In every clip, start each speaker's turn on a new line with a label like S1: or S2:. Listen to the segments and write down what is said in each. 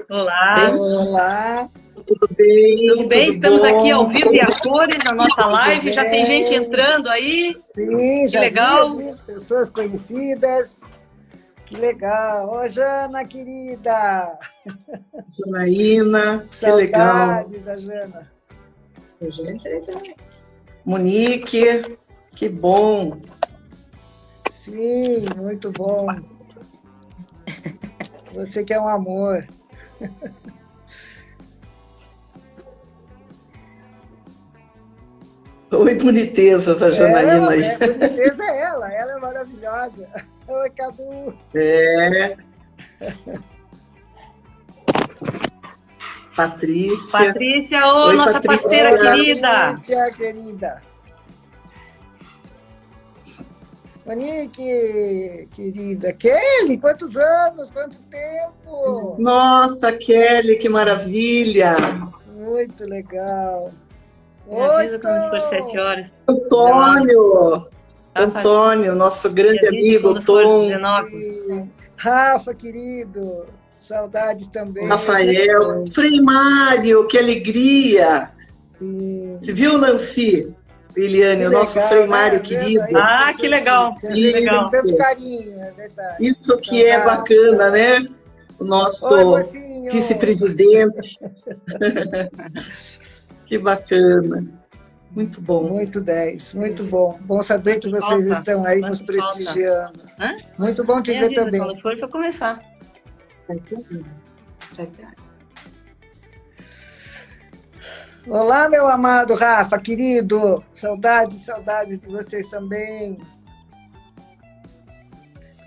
S1: Olá,
S2: Olá,
S1: tudo bem?
S2: tudo bem?
S1: Tudo
S2: Estamos aqui ao
S1: bom?
S2: vivo e a cores na nossa live. Já tem gente
S1: Bem,
S2: entrando aí.
S1: sim,
S2: Que
S1: já vi
S2: legal.
S1: ali pessoas conhecidas. Que legal. Ô, Jana, querida.
S3: Janaína, que legal.
S1: Saudades da Jana.
S3: Monique, que bom.
S1: Sim, muito bom. Você que é um amor.
S3: Oi, boniteza, essa Janaína aí.
S1: Boniteza é ela é maravilhosa. Oi, Cadu.
S3: É. Patrícia.
S2: Patrícia, ô,
S3: Oi,
S2: nossa
S3: Patrícia.
S2: parceira querida.
S1: Patrícia, querida. Monique, querida. Kelly, quantos anos, quanto tempo.
S3: Nossa, Kelly, que maravilha.
S1: Muito legal.
S2: Me avisa quando for 7
S1: Tom.
S2: horas.
S3: Antônio.
S2: Tá,
S3: Antônio, nosso grande
S2: Me avisa
S3: amigo,
S2: quando for
S3: Tom.
S2: 19.
S1: Rafa, querido. Saudades também.
S3: Rafael. Frei Mário, que alegria.
S1: Sim.
S3: Você viu, Nancy? Eliane,
S1: Que
S3: o nosso
S1: legal,
S3: Frei Mário
S1: né?
S3: querido.
S2: Ah, que legal.
S1: Você
S2: Que legal.
S1: tem tanto carinho, é verdade.
S3: Isso que é bacana, né? O nosso
S1: Oi, mocinho.
S3: vice-presidente. Que bacana. Muito bom.
S1: Muito 10, muito bom. Bom saber que vocês estão aí nos prestigiando.
S2: Hã?
S1: Muito bom te
S2: Me
S1: ver
S2: avisa
S1: também.
S2: quando for para começar.
S3: 7 anos.
S1: Olá, meu amado Rafa, querido. Saudades de vocês também.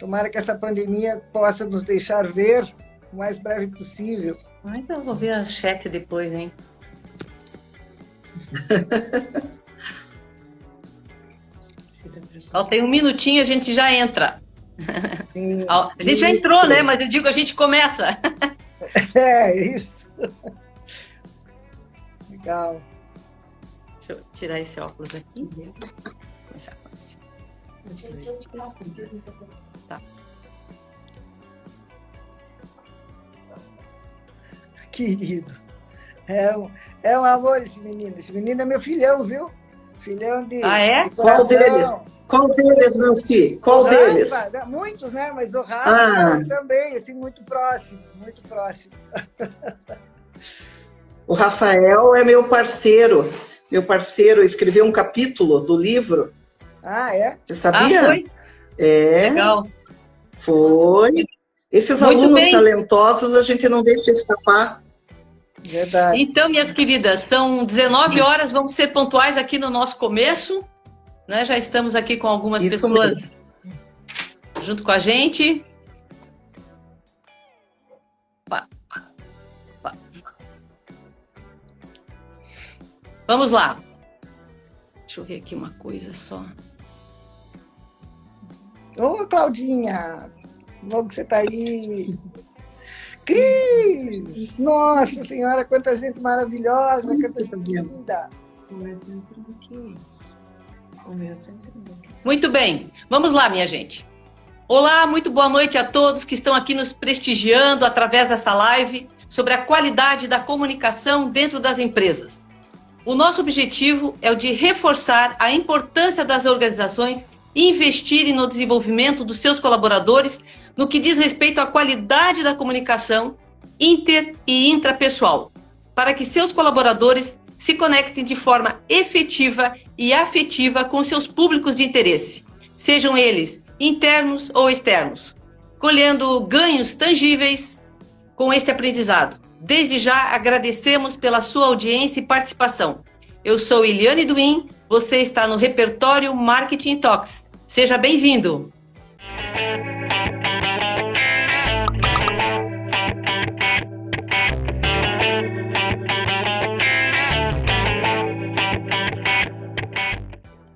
S1: Tomara que essa pandemia possa nos deixar ver o mais breve possível.
S2: Então eu vou ver a chat depois, hein? Tem um minutinho, a gente já entra.
S1: Sim,
S2: A gente já entrou, né? Mas eu digo, a gente começa.
S1: É, isso. Legal.
S2: Deixa eu tirar esse óculos aqui. Começar com esse. Tá.
S1: Querido. É um amor esse menino. Esse menino é meu filhão, viu? Filhão de.
S2: Ah, é?
S1: De
S3: Qual deles? Qual deles, Nancy? Qual deles?
S1: Rafa, muitos, né? Mas o Rafa também, assim, muito próximo, muito próximo.
S3: O Rafael é meu parceiro. Meu parceiro escreveu um capítulo do livro.
S1: Ah, é?
S3: Você sabia?
S2: Ah, foi?
S3: É.
S2: Legal.
S3: Foi. Esses
S2: Muito
S3: alunos
S2: bem.
S3: talentosos a gente não deixa escapar.
S1: Verdade.
S2: Então, minhas queridas, são 19 horas, vamos ser pontuais aqui no nosso começo. Né? Já estamos aqui com algumas
S3: Isso
S2: pessoas
S3: mesmo.
S2: junto com a gente. Vamos lá. Deixa eu ver aqui uma coisa só.
S1: Ô, Claudinha, logo que você está aí. Cris! Nossa Senhora, quanta gente maravilhosa, quanta gente linda.
S2: Muito bem, vamos lá, minha gente. Olá, muito boa noite a todos que estão aqui nos prestigiando através dessa live sobre a qualidade da comunicação dentro das empresas. O nosso objetivo é o de reforçar a importância das organizações investirem no desenvolvimento dos seus colaboradores no que diz respeito à qualidade da comunicação inter- e intrapessoal, para que seus colaboradores se conectem de forma efetiva e afetiva com seus públicos de interesse, sejam eles internos ou externos, colhendo ganhos tangíveis com este aprendizado. Desde já agradecemos pela sua audiência e participação. Eu sou Eliane Duin, você está no Repertório Marketing Talks. Seja bem-vindo!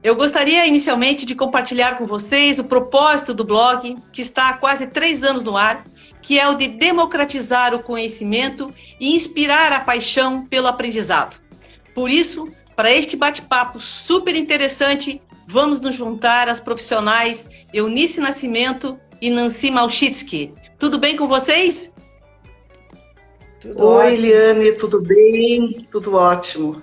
S2: Eu gostaria inicialmente de compartilhar com vocês o propósito do blog, que está há quase 3 anos no ar, que é o de democratizar o conhecimento e inspirar a paixão pelo aprendizado. Por isso, para este bate-papo super interessante, vamos nos juntar às profissionais Eunice Nascimento e Nancy Malchitsky. Tudo bem com vocês?
S1: Tudo
S3: Oi,
S1: ótimo.
S3: Eliane, tudo bem? Tudo ótimo.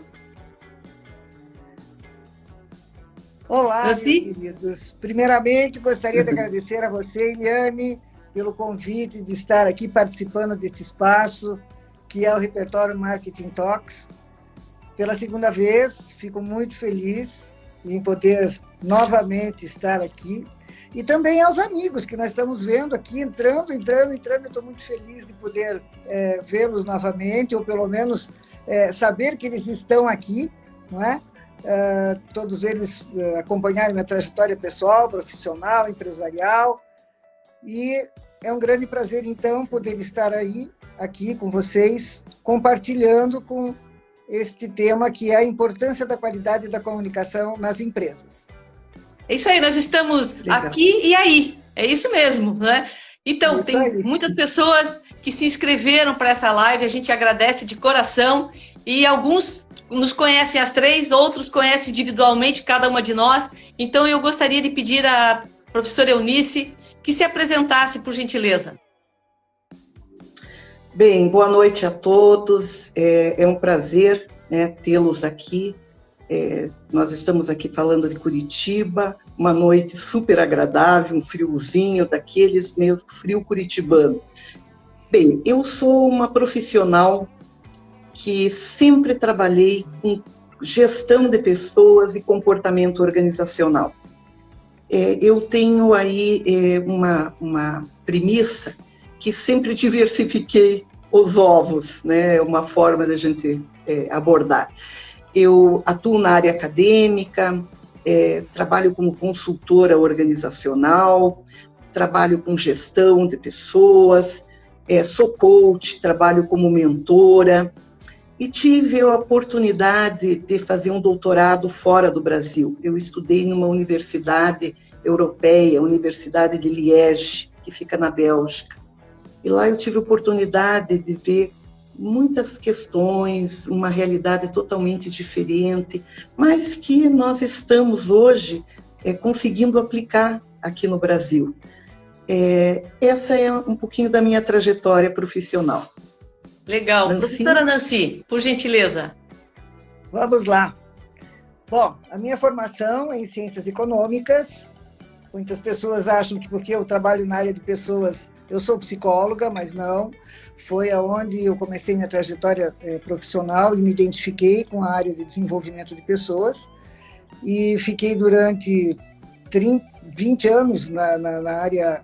S1: Olá, meus
S2: Nancy?
S1: queridos. Primeiramente, gostaria de agradecer a você, Eliane, pelo convite de estar aqui participando desse espaço, que é o Repertório Marketing Talks. Pela segunda vez, fico muito feliz em poder novamente estar aqui. E também aos amigos que nós estamos vendo aqui, entrando. Eu estou muito feliz de poder vê-los novamente, ou pelo menos saber que eles estão aqui, não é? Todos eles acompanharam minha trajetória pessoal, profissional, empresarial, e é um grande prazer, então, poder estar aqui com vocês, compartilhando com este tema, que é a importância da qualidade da comunicação nas empresas.
S2: É isso aí, nós estamos
S3: Legal.
S2: aqui e aí, é isso mesmo, né? Então,
S1: Isso
S2: tem
S1: aí.
S2: muitas pessoas que se inscreveram para essa live, a gente agradece de coração, e alguns nos conhecem as três, outros conhecem individualmente cada uma de nós. Então, eu gostaria de pedir à professora Eunice que se apresentasse, por gentileza.
S3: Bem, boa noite a todos. É um prazer, né, tê-los aqui. Nós estamos aqui falando de Curitiba, uma noite super agradável, um friozinho daqueles mesmo, frio curitibano. Bem, eu sou uma profissional que sempre trabalhei com gestão de pessoas e comportamento organizacional. Eu tenho aí uma premissa que sempre diversifiquei os ovos, né? Uma forma da gente abordar. Eu atuo na área acadêmica, trabalho como consultora organizacional, trabalho com gestão de pessoas, sou coach, trabalho como mentora, e tive a oportunidade de fazer um doutorado fora do Brasil. Eu estudei numa universidade europeia, a Universidade de Liège, que fica na Bélgica. E lá eu tive a oportunidade de ver muitas questões, uma realidade totalmente diferente, mas que nós estamos hoje conseguindo aplicar aqui no Brasil. Essa é um pouquinho da minha trajetória profissional.
S2: Legal.
S3: Nancy?
S2: Professora Nancy, por gentileza.
S1: Vamos lá. Bom, a minha formação é em Ciências Econômicas. Muitas pessoas acham que porque eu trabalho na área de pessoas, eu sou psicóloga, mas não. Foi aonde eu comecei minha trajetória profissional e me identifiquei com a área de desenvolvimento de pessoas. E fiquei durante 20 anos na área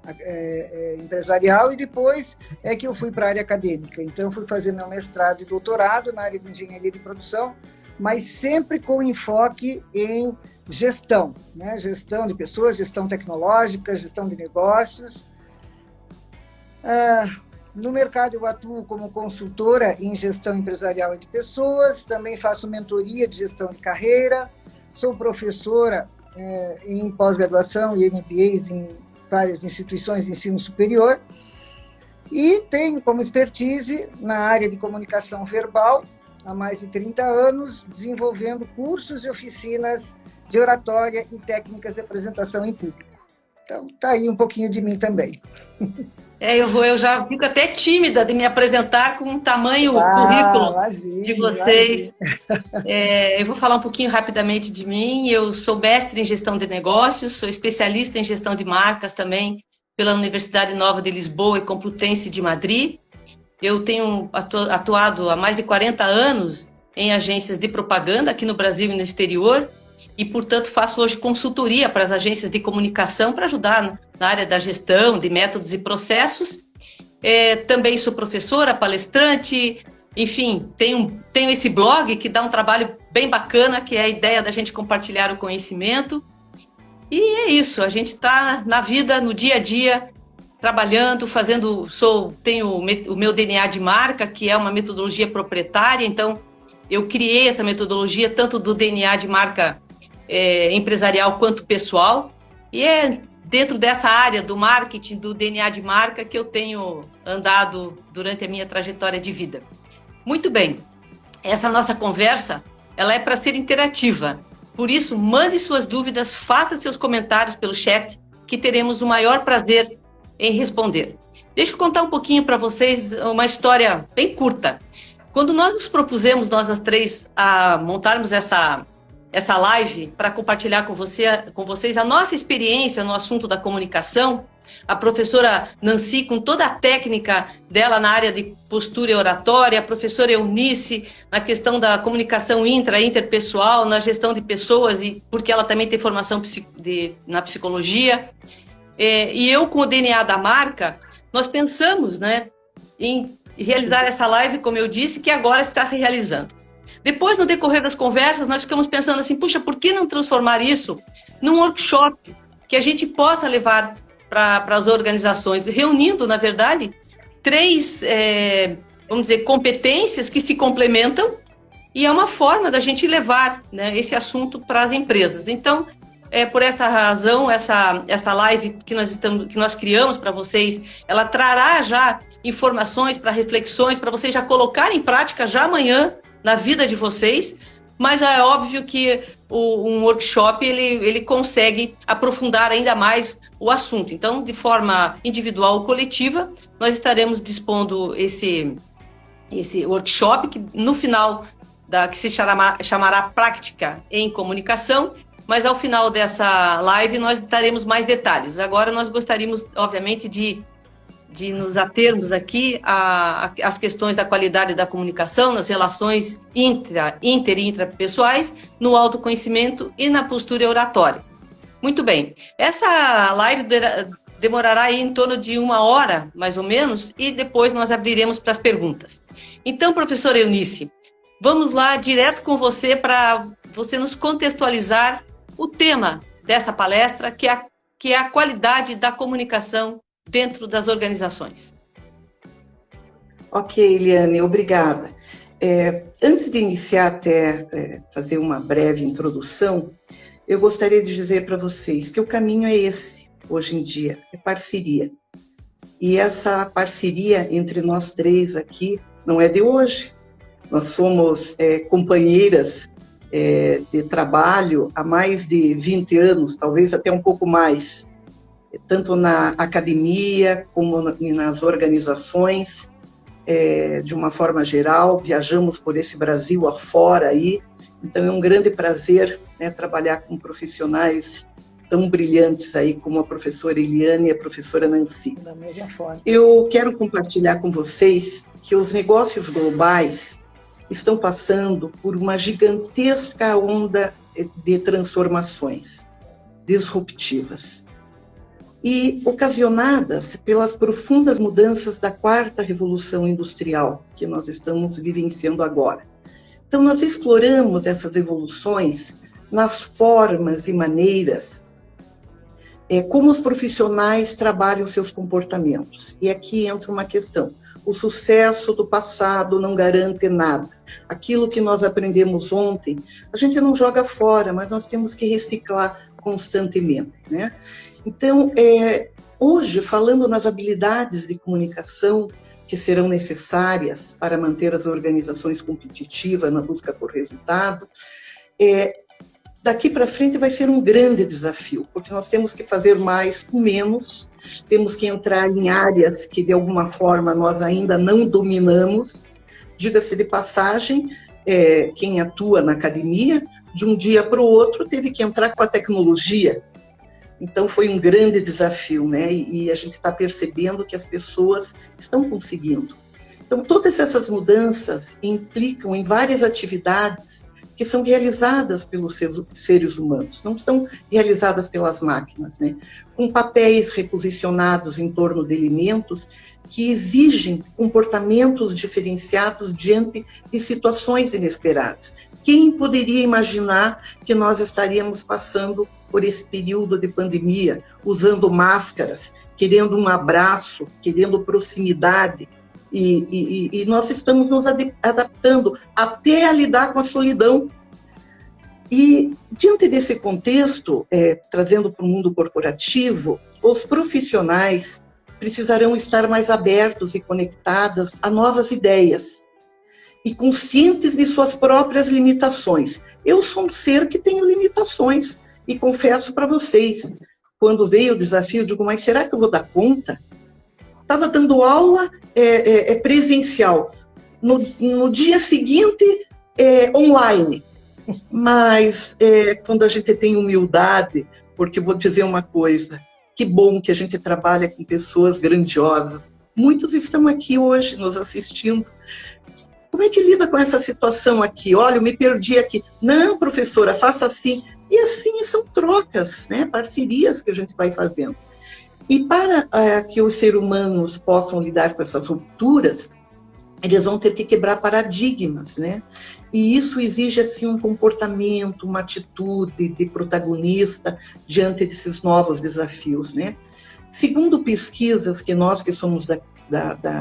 S1: empresarial, e depois é que eu fui para a área acadêmica. Então, fui fazer meu mestrado e doutorado na área de engenharia de produção, mas sempre com enfoque em gestão, né? Gestão de pessoas, gestão tecnológica, gestão de negócios. No mercado, eu atuo como consultora em gestão empresarial e de pessoas, também faço mentoria de gestão de carreira, sou professora em pós-graduação e MBAs em várias instituições de ensino superior, e tenho como expertise na área de comunicação verbal há mais de 30 anos, desenvolvendo cursos e oficinas de oratória e técnicas de apresentação em público. Então, está aí um pouquinho de mim também.
S2: Eu já fico até tímida de me apresentar com o tamanho currículo de vocês. Eu vou falar um pouquinho rapidamente de mim. Eu sou mestre em gestão de negócios, sou especialista em gestão de marcas também pela Universidade Nova de Lisboa e Complutense de Madrid. Eu tenho atuado há mais de 40 anos em agências de propaganda aqui no Brasil e no exterior, e, portanto, faço hoje consultoria para as agências de comunicação para ajudar na área da gestão, de métodos e processos. Também sou professora, palestrante, enfim, tenho esse blog que dá um trabalho bem bacana, que é a ideia da gente compartilhar o conhecimento. E é isso, a gente está na vida, no dia a dia, trabalhando, tenho o meu DNA de marca, que é uma metodologia proprietária, então eu criei essa metodologia tanto do DNA de marca empresarial quanto pessoal, e é dentro dessa área do marketing, do DNA de marca, que eu tenho andado durante a minha trajetória de vida. Muito bem, essa nossa conversa, ela é para ser interativa, por isso mande suas dúvidas, faça seus comentários pelo chat, que teremos o maior prazer em responder. Deixa eu contar um pouquinho para vocês uma história bem curta. Quando nós nos propusemos, nós as três, a montarmos essa live para compartilhar com vocês a nossa experiência no assunto da comunicação, a professora Nancy, com toda a técnica dela na área de postura e oratória, a professora Eunice, na questão da comunicação interpessoal, na gestão de pessoas, e porque ela também tem formação na psicologia, e eu com o DNA da marca, nós pensamos, né, em realizar essa live, como eu disse, que agora está se realizando. Depois, no decorrer das conversas, nós ficamos pensando assim, puxa, por que não transformar isso num workshop que a gente possa levar para as organizações, reunindo, na verdade, três, vamos dizer, competências que se complementam, e é uma forma da gente levar, né, esse assunto para as empresas. Então, por essa razão, essa live que nós criamos para vocês, ela trará já informações para reflexões, para vocês já colocarem em prática já amanhã na vida de vocês, mas é óbvio que um workshop ele consegue aprofundar ainda mais o assunto. Então, de forma individual ou coletiva, nós estaremos dispondo esse workshop, que no final, que se chamará Prática em Comunicação, mas ao final dessa live nós daremos mais detalhes. Agora nós gostaríamos, obviamente, de nos atermos aqui às questões da qualidade da comunicação, nas relações inter e intrapessoais, no autoconhecimento e na postura oratória. Muito bem. Essa live demorará aí em torno de 1 hora, mais ou menos, e depois nós abriremos para as perguntas. Então, professora Eunice, vamos lá direto com você para você nos contextualizar o tema dessa palestra, que é a qualidade da comunicação dentro das organizações.
S3: Ok, Eliane, obrigada. Antes de iniciar fazer uma breve introdução, eu gostaria de dizer para vocês que o caminho é esse, hoje em dia, é parceria. E essa parceria entre nós três aqui não é de hoje. Nós somos companheiras de trabalho há mais de 20 anos, talvez até um pouco mais, tanto na academia como nas organizações, de uma forma geral. Viajamos por esse Brasil afora aí, então é um grande prazer, né, trabalhar com profissionais tão brilhantes aí como a professora Eliane e a professora Nancy.
S1: Da mesma forma.
S3: Eu quero compartilhar com vocês que os negócios globais estão passando por uma gigantesca onda de transformações disruptivas e ocasionadas pelas profundas mudanças da 4ª Revolução Industrial que nós estamos vivenciando agora. Então, nós exploramos essas evoluções nas formas e maneiras como os profissionais trabalham seus comportamentos. E aqui entra uma questão. O sucesso do passado não garante nada. Aquilo que nós aprendemos ontem, a gente não joga fora, mas nós temos que reciclar constantemente, né? Então, hoje, falando nas habilidades de comunicação que serão necessárias para manter as organizações competitivas na busca por resultado, daqui para frente vai ser um grande desafio, porque nós temos que fazer mais com menos, temos que entrar em áreas que, de alguma forma, nós ainda não dominamos. Diga-se de passagem, quem atua na academia, de um dia para o outro, teve que entrar com a tecnologia. Então, foi um grande desafio, né? E a gente está percebendo que as pessoas estão conseguindo. Então, todas essas mudanças implicam em várias atividades que são realizadas pelos seres humanos, não são realizadas pelas máquinas, né? Com papéis reposicionados em torno de elementos que exigem comportamentos diferenciados diante de situações inesperadas. Quem poderia imaginar que nós estaríamos passando por esse período de pandemia, usando máscaras, querendo um abraço, querendo proximidade, e nós estamos nos adaptando até a lidar com a solidão. E, diante desse contexto, trazendo para o mundo corporativo, os profissionais precisarão estar mais abertos e conectados a novas ideias e conscientes de suas próprias limitações. Eu sou um ser que tenho limitações e confesso para vocês, quando veio o desafio, eu digo, mas será que eu vou dar conta? estava dando aula presencial. No dia seguinte, online. Mas quando a gente tem humildade, porque vou dizer uma coisa, que bom que a gente trabalha com pessoas grandiosas. Muitos estão aqui hoje nos assistindo. Como é que lida com essa situação aqui? Olha, eu me perdi aqui. Não, professora, faça assim. E assim são trocas, né? Parcerias que a gente vai fazendo. E para que os seres humanos possam lidar com essas rupturas, eles vão ter que quebrar paradigmas, né? E isso exige, assim, um comportamento, uma atitude de protagonista diante desses novos desafios, né? Segundo pesquisas que nós que somos da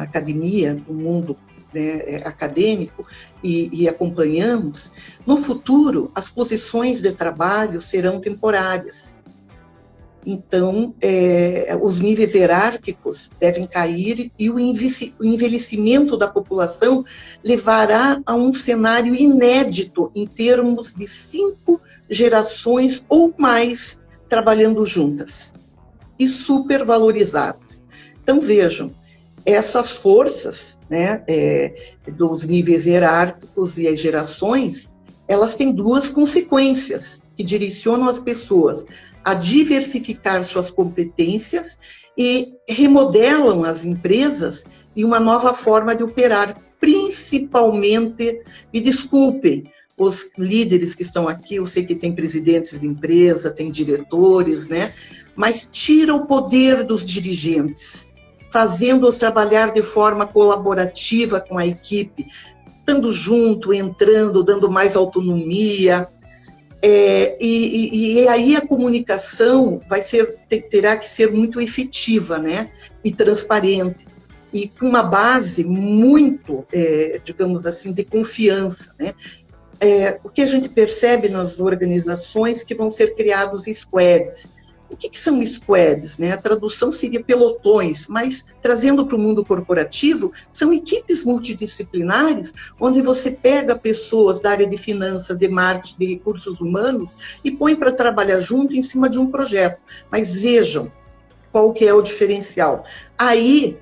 S3: academia, do mundo, né, acadêmico, e acompanhamos, no futuro as posições de trabalho serão temporárias. Então, os níveis hierárquicos devem cair e o envelhecimento da população levará a um cenário inédito em termos de 5 gerações ou mais trabalhando juntas e supervalorizadas. Então, vejam, essas forças, né, dos níveis hierárquicos e as gerações, elas têm 2 consequências que direcionam as pessoas a diversificar suas competências e remodelam as empresas em uma nova forma de operar, principalmente, me desculpem, os líderes que estão aqui, eu sei que tem presidentes de empresa, tem diretores, né? Mas tira o poder dos dirigentes, fazendo-os trabalhar de forma colaborativa com a equipe, estando junto, entrando, dando mais autonomia. E aí a comunicação terá que ser muito efetiva, né? E transparente, e com uma base muito, digamos assim, de confiança, né? O que a gente percebe nas organizações que vão ser criados squads. O que são squads, né? A tradução seria pelotões, mas trazendo para o mundo corporativo, são equipes multidisciplinares, onde você pega pessoas da área de finanças, de marketing, de recursos humanos, e põe para trabalhar junto em cima de um projeto. Mas vejam qual que é o diferencial. Aí,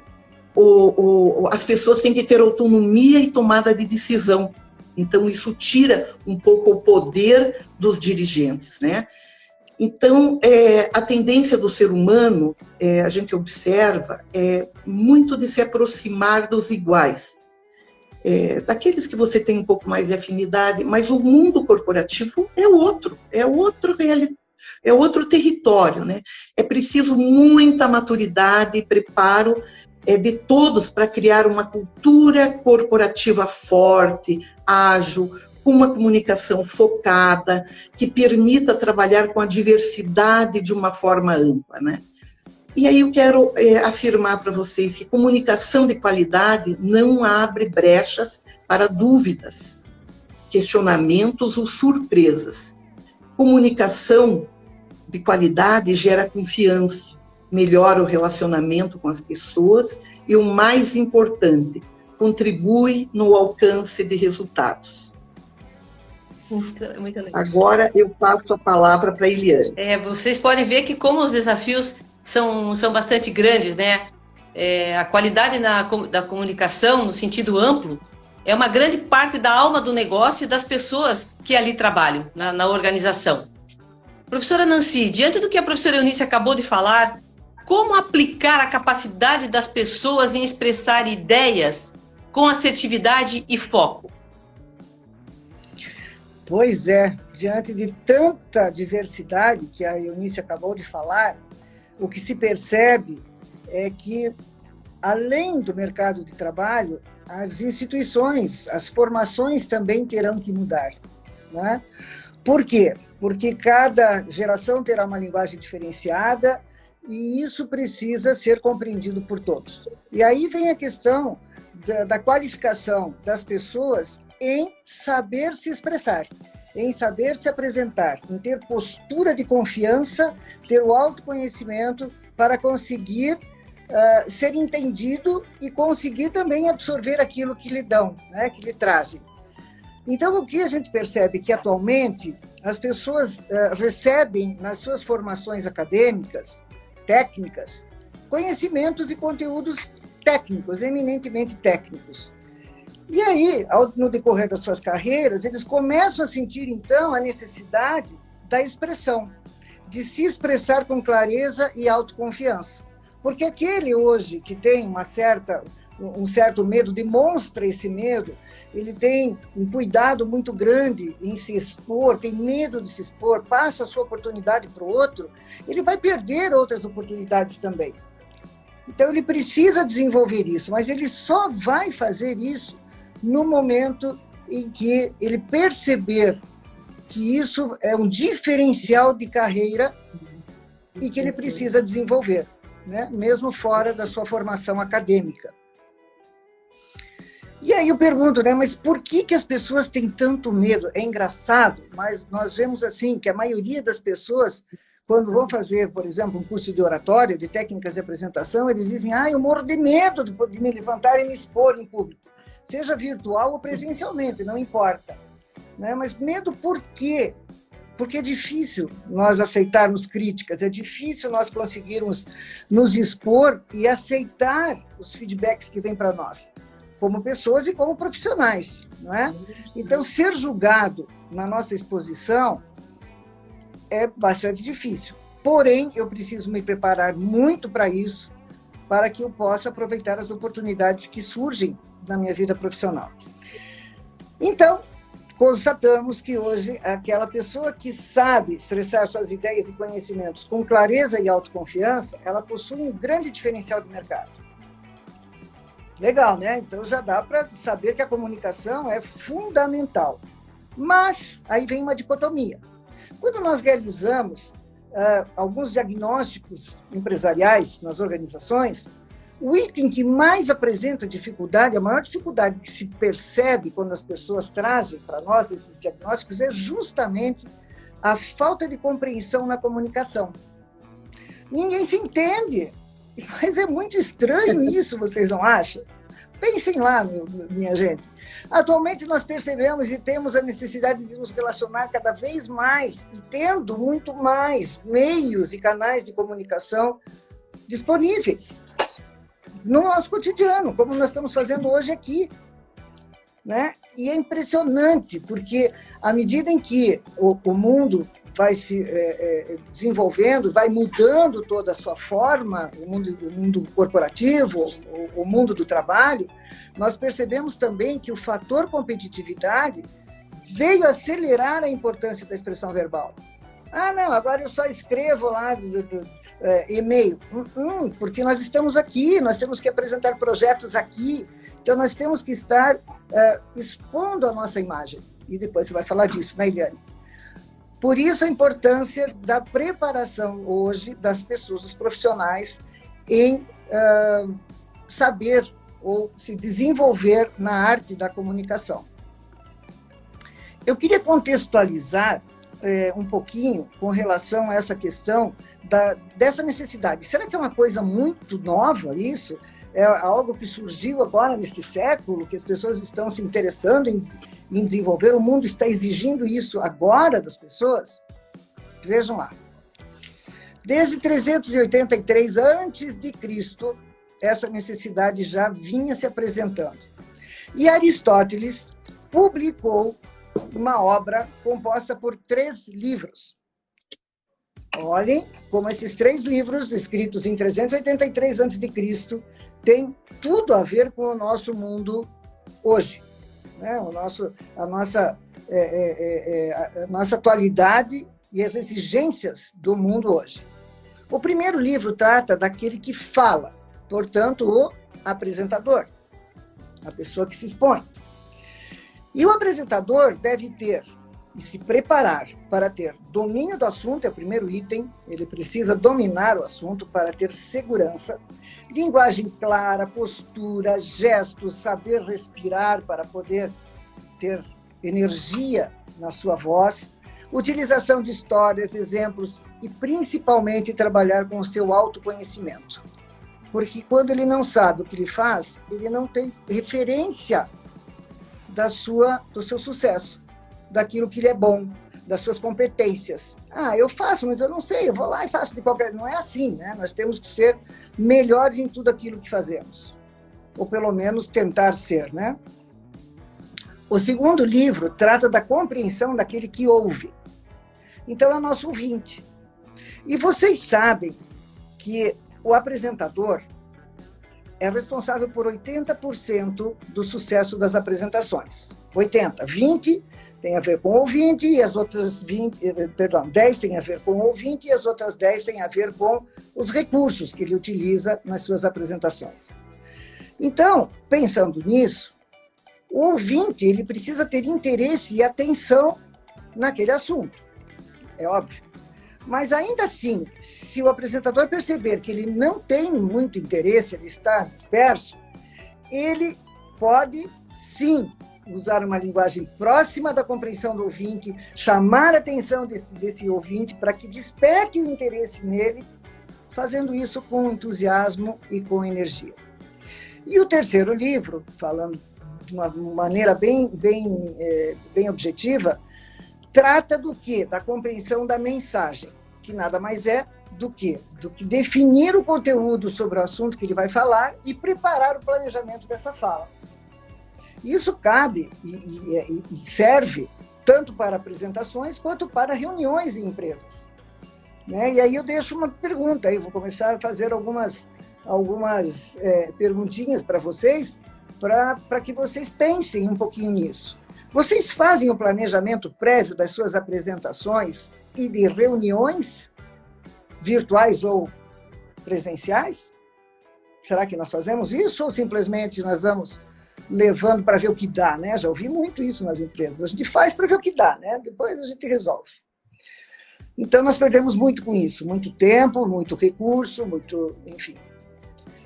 S3: as pessoas têm que ter autonomia e tomada de decisão. Então, isso tira um pouco o poder dos dirigentes, né? Então, a tendência do ser humano, a gente observa, é muito de se aproximar dos iguais, daqueles que você tem um pouco mais de afinidade, mas o mundo corporativo é outro território, né? É preciso muita maturidade e preparo de todos para criar uma cultura corporativa forte, ágil, com uma comunicação focada, que permita trabalhar com a diversidade de uma forma ampla, né? E aí eu quero afirmar para vocês que comunicação de qualidade não abre brechas para dúvidas, questionamentos ou surpresas. Comunicação de qualidade gera confiança, melhora o relacionamento com as pessoas e, o mais importante, contribui no alcance de resultados.
S2: Muito legal.
S3: Agora eu passo a palavra para a Eliane.
S2: Vocês podem ver que como os desafios são bastante grandes, né? A qualidade da comunicação, no sentido amplo, é uma grande parte da alma do negócio e das pessoas que ali trabalham, na organização. Professora Nancy, diante do que a professora Eunice acabou de falar, como aplicar a capacidade das pessoas em expressar ideias com assertividade e foco?
S1: Pois é, diante de tanta diversidade que a Eunice acabou de falar, o que se percebe é que, além do mercado de trabalho, as instituições, as formações também terão que mudar, né? Por quê? Porque cada geração terá uma linguagem diferenciada e isso precisa ser compreendido por todos. E aí vem a questão da qualificação das pessoas em saber se expressar, em saber se apresentar, em ter postura de confiança, ter o autoconhecimento para conseguir ser entendido e conseguir também absorver aquilo que lhe dão, né, que lhe trazem. Então, o que a gente percebe que, atualmente, as pessoas recebem nas suas formações acadêmicas, técnicas, conhecimentos e conteúdos técnicos, eminentemente técnicos. E aí, no decorrer das suas carreiras, eles começam a sentir, então, a necessidade da expressão, de se expressar com clareza e autoconfiança. Porque aquele hoje que tem um certo medo, demonstra esse medo, ele tem um cuidado muito grande em se expor, tem medo de se expor, passa a sua oportunidade para o outro, ele vai perder outras oportunidades também. Então, ele precisa desenvolver isso, mas ele só vai fazer isso no momento em que ele perceber que isso é um diferencial de carreira e que ele precisa desenvolver, né? Mesmo fora da sua formação acadêmica. E aí eu pergunto, né, mas por que as pessoas têm tanto medo? É engraçado, mas nós vemos assim, que a maioria das pessoas, quando vão fazer, por exemplo, um curso de oratória, de técnicas de apresentação, eles dizem, eu morro de medo de me levantar e me expor em público, seja virtual ou presencialmente, não importa. Né? Mas medo por quê? Porque é difícil nós aceitarmos críticas, é difícil nós conseguirmos nos expor e aceitar os feedbacks que vêm para nós, como pessoas e como profissionais, não é? Então, ser julgado na nossa exposição é bastante difícil. Porém, eu preciso me preparar muito para isso, para que eu possa aproveitar as oportunidades que surgem na minha vida profissional. Então, constatamos que hoje aquela pessoa que sabe expressar suas ideias e conhecimentos com clareza e autoconfiança, ela possui um grande diferencial de mercado. Legal, né? Então já dá para saber que a comunicação é fundamental. Mas aí vem uma dicotomia. Quando nós realizamos alguns diagnósticos empresariais nas organizações, o item que mais apresenta dificuldade, a maior dificuldade que se percebe quando as pessoas trazem para nós esses diagnósticos é justamente a falta de compreensão na comunicação. Ninguém se entende, mas é muito estranho isso, vocês não acham? Pensem lá, minha gente. Atualmente nós percebemos e temos a necessidade de nos relacionar cada vez mais e tendo muito mais meios e canais de comunicação disponíveis no nosso cotidiano, como nós estamos fazendo hoje aqui, né? E é impressionante, porque à medida em que o mundo vai se desenvolvendo, vai mudando toda a sua forma, o mundo corporativo, o mundo do trabalho, nós percebemos também que o fator competitividade veio acelerar a importância da expressão verbal. Não, agora eu só escrevo lá e-mail. Porque nós estamos aqui, nós temos que apresentar projetos aqui, então nós temos que estar expondo a nossa imagem. E depois você vai falar disso, né, Eliane? Por isso a importância da preparação hoje das pessoas, dos profissionais, em saber ou se desenvolver na arte da comunicação. Eu queria contextualizar um pouquinho com relação a essa questão dessa necessidade. Será que é uma coisa muito nova isso? É algo que surgiu agora neste século, que as pessoas estão se interessando em desenvolver? O mundo está exigindo isso agora das pessoas? Vejam lá. Desde 383 a.C., essa necessidade já vinha se apresentando. E Aristóteles publicou uma obra composta por 3 livros. Olhem como esses 3 livros, escritos em 383 a.C., têm tudo a ver com o nosso mundo hoje, né? A nossa atualidade e as exigências do mundo hoje. O primeiro livro trata daquele que fala, portanto, o apresentador, a pessoa que se expõe. E o apresentador deve ter e se preparar para ter domínio do assunto, é o primeiro item, ele precisa dominar o assunto para ter segurança, linguagem clara, postura, gestos, saber respirar para poder ter energia na sua voz, utilização de histórias, exemplos e, principalmente, trabalhar com o seu autoconhecimento. Porque quando ele não sabe o que ele faz, ele não tem referência do seu sucesso, daquilo que ele é bom, das suas competências. Eu faço, mas eu não sei, eu vou lá e faço de qualquer... Não é assim, né? Nós temos que ser melhores em tudo aquilo que fazemos. Ou pelo menos tentar ser, né? O segundo livro trata da compreensão daquele que ouve. Então, é o nosso ouvinte. E vocês sabem que o apresentador é responsável por 80% do sucesso das apresentações. 80%. 20% tem a ver com o ouvinte e as outras 10% tem a ver com o ouvinte e as outras 10% tem a ver com os recursos que ele utiliza nas suas apresentações. Então, pensando nisso, o ouvinte ele precisa ter interesse e atenção naquele assunto. É óbvio. Mas, ainda assim, se o apresentador perceber que ele não tem muito interesse, ele está disperso, ele pode, sim, usar uma linguagem próxima da compreensão do ouvinte, chamar a atenção desse ouvinte para que desperte o interesse nele, fazendo isso com entusiasmo e com energia. E o terceiro livro, falando de uma maneira bem objetiva, trata do quê? Da compreensão da mensagem, que nada mais é do que definir o conteúdo sobre o assunto que ele vai falar e preparar o planejamento dessa fala. Isso cabe e serve tanto para apresentações quanto para reuniões em empresas. Né? E aí eu deixo uma pergunta, aí vou começar a fazer algumas perguntinhas para vocês, para que vocês pensem um pouquinho nisso. Vocês fazem o planejamento prévio das suas apresentações e de reuniões virtuais ou presenciais? Será que nós fazemos isso ou simplesmente nós vamos levando para ver o que dá, né? Já ouvi muito isso nas empresas. A gente faz para ver o que dá, né? Depois a gente resolve. Então, nós perdemos muito com isso. Muito tempo, muito recurso, enfim.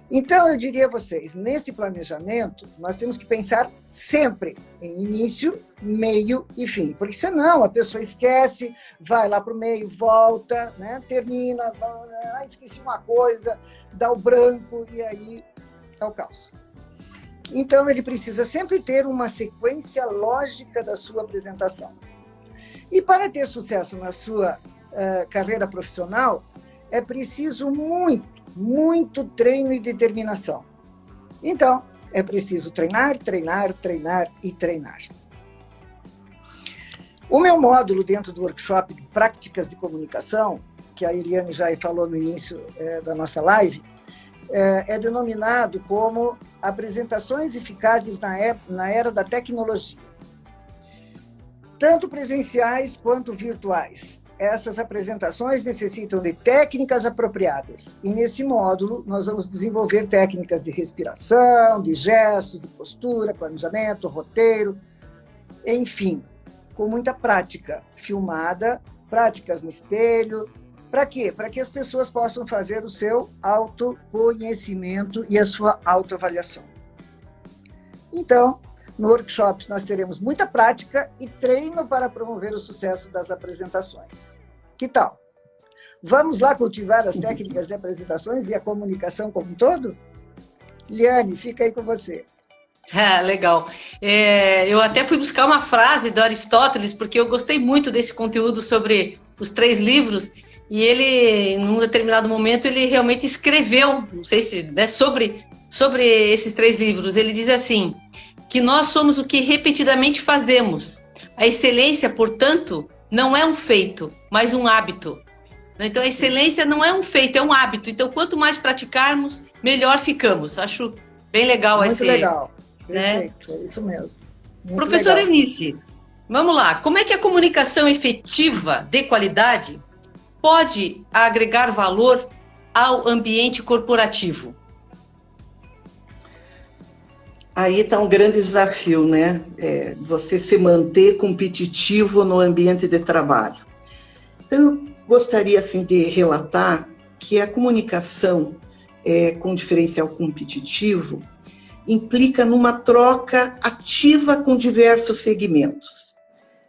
S1: Então, eu diria a vocês, nesse planejamento, nós temos que pensar sempre em início, meio e fim. Porque senão a pessoa esquece, vai lá para o meio, volta, né? Termina, esqueci uma coisa, dá o branco e aí é o caos. Então, ele precisa sempre ter uma sequência lógica da sua apresentação. E para ter sucesso na sua carreira profissional, é preciso muito treino e determinação. Então, é preciso treinar, treinar, treinar e treinar. O meu módulo dentro do workshop de práticas de comunicação, que a Eliane já falou no início da nossa live, é denominado como apresentações eficazes na era da tecnologia. Tanto presenciais quanto virtuais. Essas apresentações necessitam de técnicas apropriadas. E nesse módulo, nós vamos desenvolver técnicas de respiração, de gestos, de postura, planejamento, roteiro, enfim, com muita prática filmada, práticas no espelho. Para quê? Para que as pessoas possam fazer o seu autoconhecimento e a sua autoavaliação. Então, no workshop nós teremos muita prática e treino para promover o sucesso das apresentações. Que tal? Vamos lá cultivar as técnicas de apresentações e a comunicação como um todo? Liane, fica aí com você.
S2: Legal. Eu até fui buscar uma frase do Aristóteles, porque eu gostei muito desse conteúdo sobre os 3 livros, e ele, num determinado momento, ele realmente escreveu, não sei se, né, sobre esses 3 livros. Ele diz assim, que nós somos o que repetidamente fazemos. A excelência, portanto, não é um feito, mas um hábito. Então, a excelência não é um feito, é um hábito. Então, quanto mais praticarmos, melhor ficamos. Acho bem legal
S1: Muito legal.
S2: Né?
S1: Perfeito, é isso mesmo. Muito
S2: Professor
S1: legal.
S2: Eunice, vamos lá. Como é que a comunicação efetiva, de qualidade, pode agregar valor ao ambiente corporativo?
S3: Aí está um grande desafio, né? Você se manter competitivo no ambiente de trabalho. Então, eu gostaria assim, de relatar que a comunicação com diferencial competitivo implica numa troca ativa com diversos segmentos,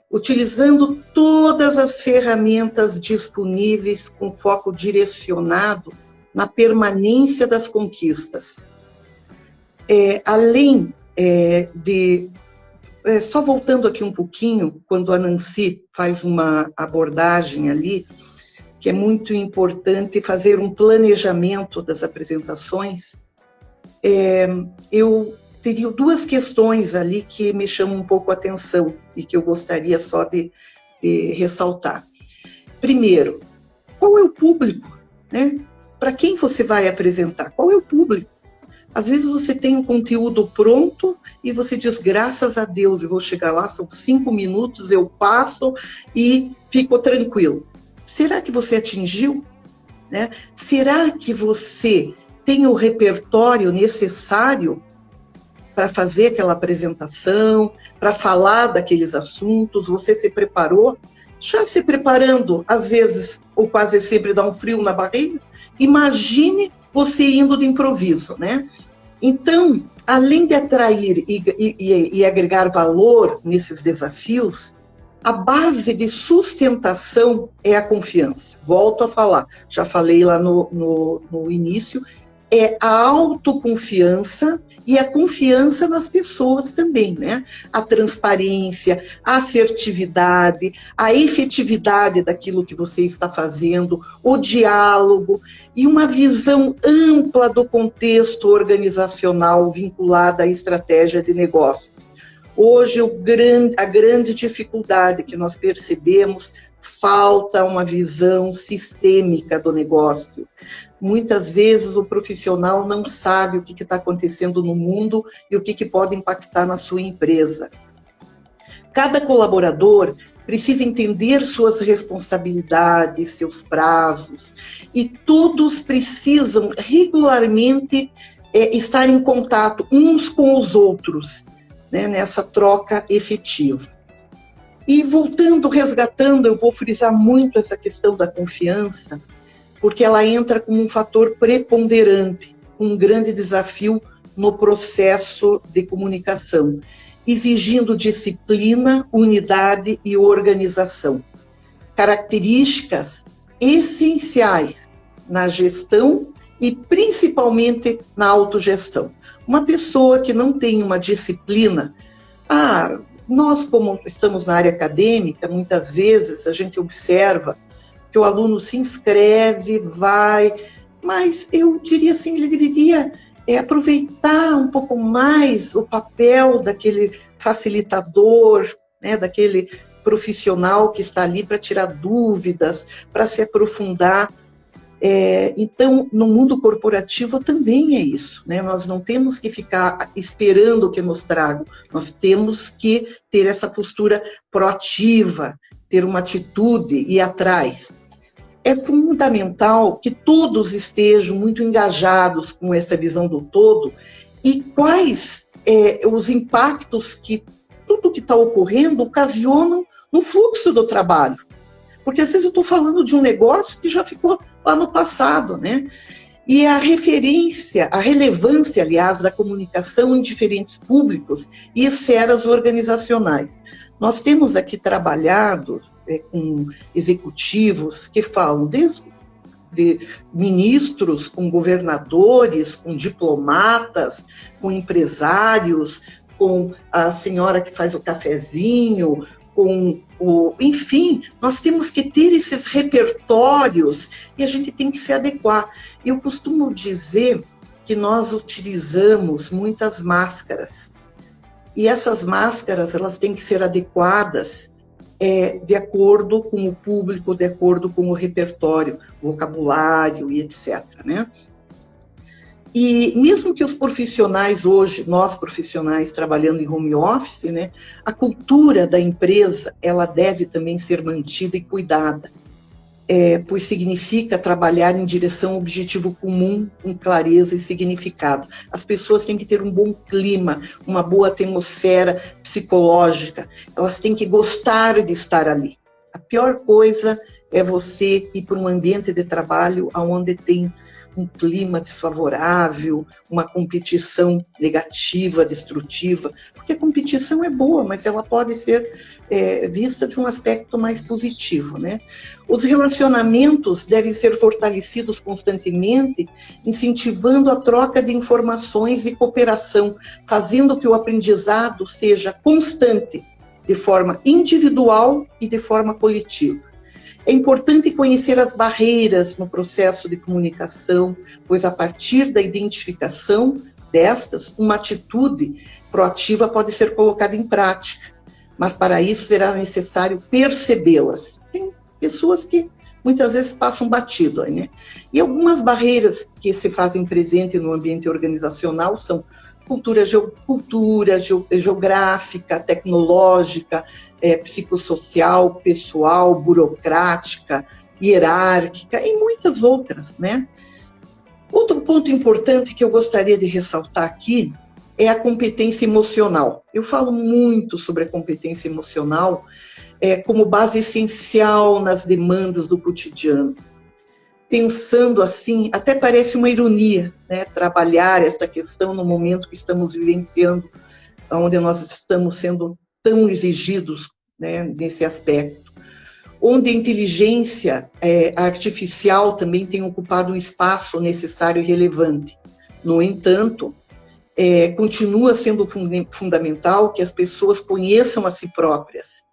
S3: utilizando todas as ferramentas disponíveis com foco direcionado na permanência das conquistas. Além de só voltando aqui um pouquinho, quando a Nancy faz uma abordagem ali, que é muito importante fazer um planejamento das apresentações, eu teria duas questões ali que me chamam um pouco a atenção e que eu gostaria só de ressaltar. Primeiro, qual é o público, né? Para quem você vai apresentar? Qual é o público? Às vezes você tem um conteúdo pronto e você diz, graças a Deus, eu vou chegar lá, são 5 minutos, eu passo e fico tranquilo. Será que você atingiu? Né? Será que você tem o repertório necessário para fazer aquela apresentação, para falar daqueles assuntos? Você se preparou? Já se preparando, às vezes, ou quase sempre dá um frio na barriga, imagine você indo de improviso, né? Então, além de atrair e agregar valor nesses desafios, a base de sustentação é a confiança. Volto a falar, já falei lá no início, é a autoconfiança e a confiança nas pessoas também, né? A transparência, a assertividade, a efetividade daquilo que você está fazendo, o diálogo e uma visão ampla do contexto organizacional vinculada à estratégia de negócios. Hoje, a grande dificuldade que nós percebemos, falta uma visão sistêmica do negócio. Muitas vezes o profissional não sabe o que está acontecendo no mundo e o que pode impactar na sua empresa. Cada colaborador precisa entender suas responsabilidades, seus prazos, e todos precisam regularmente estar em contato uns com os outros, né, nessa troca efetiva. E voltando, resgatando, eu vou frisar muito essa questão da confiança, porque ela entra como um fator preponderante, um grande desafio no processo de comunicação, exigindo disciplina, unidade e organização. Características essenciais na gestão e principalmente na autogestão. Uma pessoa que não tem uma disciplina, nós como estamos na área acadêmica, muitas vezes a gente observa que o aluno se inscreve, vai, mas eu diria assim, ele deveria aproveitar um pouco mais o papel daquele facilitador, né, daquele profissional que está ali para tirar dúvidas, para se aprofundar. Então, no mundo corporativo também é isso, né? Nós não temos que ficar esperando que nos tragam, nós temos que ter essa postura proativa, ter uma atitude e ir atrás. É fundamental que todos estejam muito engajados com essa visão do todo e quais os impactos que tudo que está ocorrendo ocasionam no fluxo do trabalho. Porque às vezes eu estou falando de um negócio que já ficou lá no passado, né? E a referência, a relevância, aliás, da comunicação em diferentes públicos e esferas organizacionais. Nós temos aqui trabalhado com executivos que falam desde de ministros, com governadores, com diplomatas, com empresários, com a senhora que faz o cafezinho, enfim, nós temos que ter esses repertórios e a gente tem que se adequar. Eu costumo dizer que nós utilizamos muitas máscaras e essas máscaras elas têm que ser adequadas de acordo com o público, de acordo com o repertório, vocabulário e etc., né? E mesmo que os profissionais hoje, nós profissionais trabalhando em home office, né, a cultura da empresa, ela deve também ser mantida e cuidada, pois significa trabalhar em direção ao objetivo comum, com clareza e significado. As pessoas têm que ter um bom clima, uma boa atmosfera psicológica, elas têm que gostar de estar ali. A pior coisa é você ir para um ambiente de trabalho onde tem um clima desfavorável, uma competição negativa, destrutiva, porque a competição é boa, mas ela pode ser vista de um aspecto mais positivo, né? Os relacionamentos devem ser fortalecidos constantemente, incentivando a troca de informações e cooperação, fazendo que o aprendizado seja constante, de forma individual e de forma coletiva. É importante conhecer as barreiras no processo de comunicação, pois a partir da identificação destas, uma atitude proativa pode ser colocada em prática, mas para isso será necessário percebê-las. Tem pessoas que muitas vezes passam batido, né? E algumas barreiras que se fazem presente no ambiente organizacional são cultura geográfica, tecnológica, psicossocial, pessoal, burocrática, hierárquica e muitas outras, né? Outro ponto importante que eu gostaria de ressaltar aqui é a competência emocional. Eu falo muito sobre a competência emocional como base essencial nas demandas do cotidiano. Pensando assim, até parece uma ironia, né, trabalhar esta questão no momento que estamos vivenciando, onde nós estamos sendo tão exigidos, né, nesse aspecto, onde a inteligência artificial também tem ocupado um espaço necessário e relevante. No entanto, continua sendo fundamental que as pessoas conheçam a si próprias,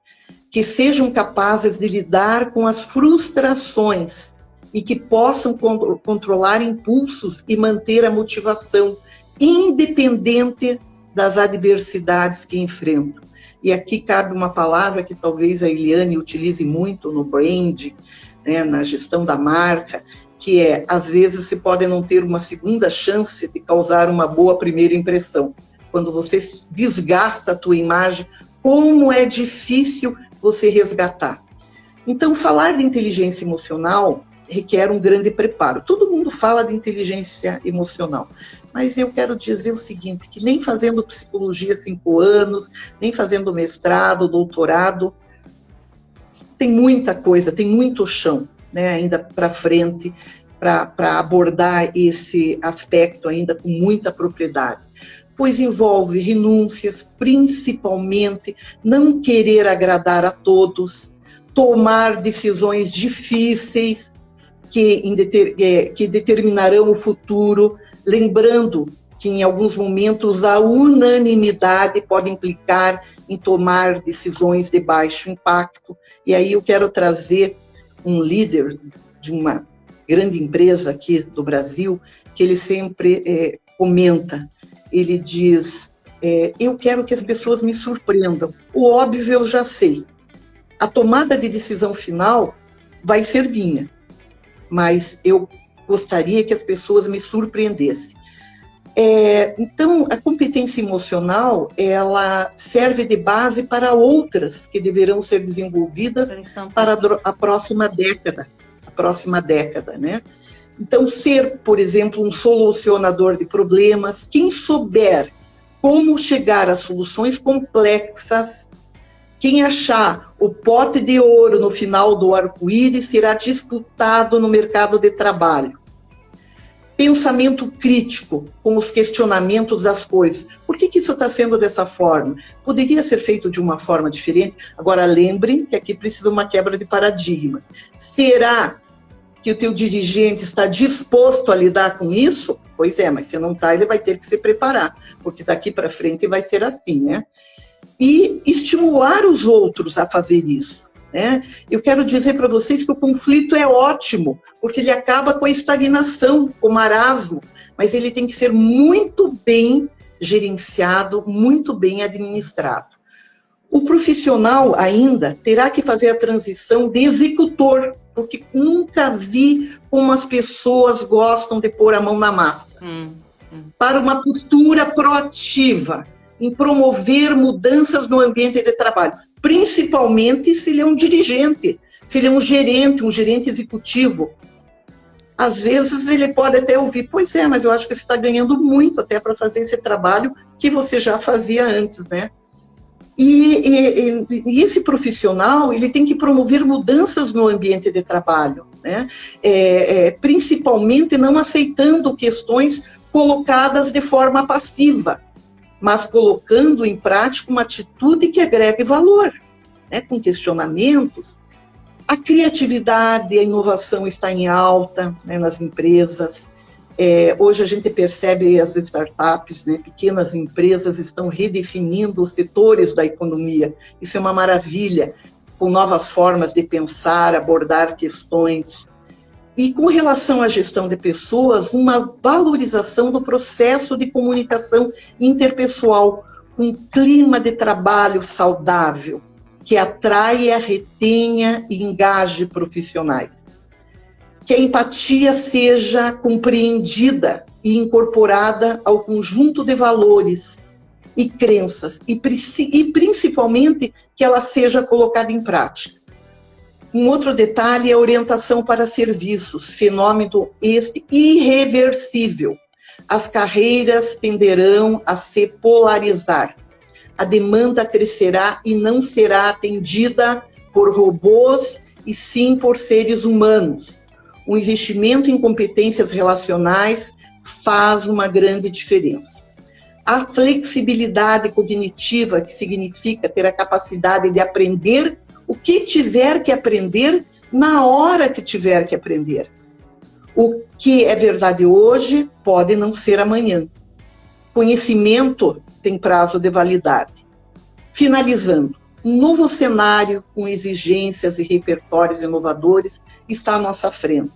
S3: que sejam capazes de lidar com as frustrações e que possam controlar impulsos e manter a motivação, independente das adversidades que enfrentam. E aqui cabe uma palavra que talvez a Eliane utilize muito no brand, né, na gestão da marca, que é, às vezes, se pode não ter uma segunda chance de causar uma boa primeira impressão. Quando você desgasta a tua imagem, como é difícil você resgatar. Então, falar de inteligência emocional requer um grande preparo. Todo mundo fala de inteligência emocional, mas eu quero dizer o seguinte, que nem fazendo psicologia 5 anos, nem fazendo mestrado, doutorado, tem muita coisa, tem muito chão, né, ainda para frente, para abordar esse aspecto ainda com muita propriedade, pois envolve renúncias, principalmente não querer agradar a todos, tomar decisões difíceis, que determinarão o futuro, lembrando que em alguns momentos a unanimidade pode implicar em tomar decisões de baixo impacto. E aí eu quero trazer um líder de uma grande empresa aqui do Brasil, que ele sempre comenta, ele diz, eu quero que as pessoas me surpreendam. O óbvio eu já sei. A tomada de decisão final vai ser minha, mas eu gostaria que as pessoas me surpreendessem. Então, a competência emocional, ela serve de base para outras que deverão ser desenvolvidas para a próxima década, né? Então, ser, por exemplo, um solucionador de problemas, quem souber como chegar a soluções complexas, quem achar o pote de ouro no final do arco-íris será disputado no mercado de trabalho. Pensamento crítico, com os questionamentos das coisas. Por que isso está sendo dessa forma? Poderia ser feito de uma forma diferente? Agora, lembrem que aqui precisa uma quebra de paradigmas. Será que o teu dirigente está disposto a lidar com isso? Pois é, mas se não está, ele vai ter que se preparar, porque daqui para frente vai ser assim, né? E estimular os outros a fazer isso, né? Eu quero dizer para vocês que o conflito é ótimo, porque ele acaba com a estagnação, com o marasmo, mas ele tem que ser muito bem gerenciado, muito bem administrado. O profissional ainda terá que fazer a transição de executor, porque nunca vi como as pessoas gostam de pôr a mão na massa, para uma postura proativa, em promover mudanças no ambiente de trabalho, principalmente se ele é um dirigente, se ele é um gerente executivo. Às vezes ele pode até ouvir, pois é, mas eu acho que você está ganhando muito até para fazer esse trabalho que você já fazia antes, né? E esse profissional, ele tem que promover mudanças no ambiente de trabalho, né? Principalmente não aceitando questões colocadas de forma passiva, mas colocando em prática uma atitude que agregue valor, né? Com questionamentos. A criatividade, a inovação está em alta, né, nas empresas. Hoje a gente percebe as startups, né, pequenas empresas estão redefinindo os setores da economia. Isso é uma maravilha, com novas formas de pensar, abordar questões. E com relação à gestão de pessoas, uma valorização do processo de comunicação interpessoal, um clima de trabalho saudável, que atraia, retenha e engaje profissionais. Que a empatia seja compreendida e incorporada ao conjunto de valores e crenças, e principalmente que ela seja colocada em prática. Um outro detalhe é a orientação para serviços, fenômeno este irreversível. As carreiras tenderão a se polarizar. A demanda crescerá e não será atendida por robôs, e sim por seres humanos. O investimento em competências relacionais faz uma grande diferença. A flexibilidade cognitiva, que significa ter a capacidade de aprender o que tiver que aprender na hora que tiver que aprender. O que é verdade hoje pode não ser amanhã. Conhecimento tem prazo de validade. Finalizando, um novo cenário com exigências e repertórios inovadores está à nossa frente.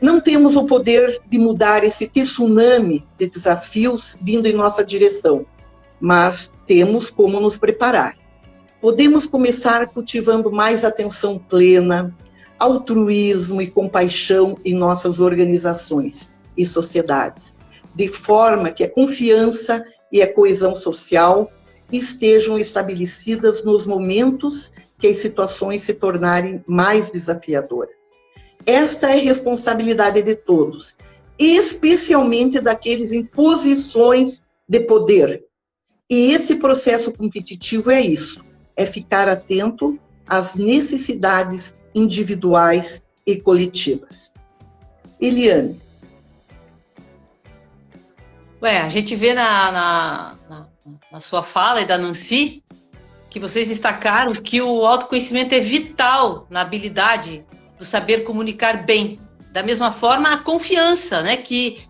S3: Não temos o poder de mudar esse tsunami de desafios vindo em nossa direção, mas temos como nos preparar. Podemos começar cultivando mais atenção plena, altruísmo e compaixão em nossas organizações e sociedades, de forma que a confiança e a coesão social estejam estabelecidas nos momentos que as situações se tornarem mais desafiadoras. Esta é a responsabilidade de todos, especialmente daqueles em posições de poder. E esse processo competitivo é isso, é ficar atento às necessidades individuais e coletivas. Eliane.
S2: A gente vê na sua fala e da Nancy que vocês destacaram que o autoconhecimento é vital na habilidade do saber comunicar bem. Da mesma forma, a confiança, né, que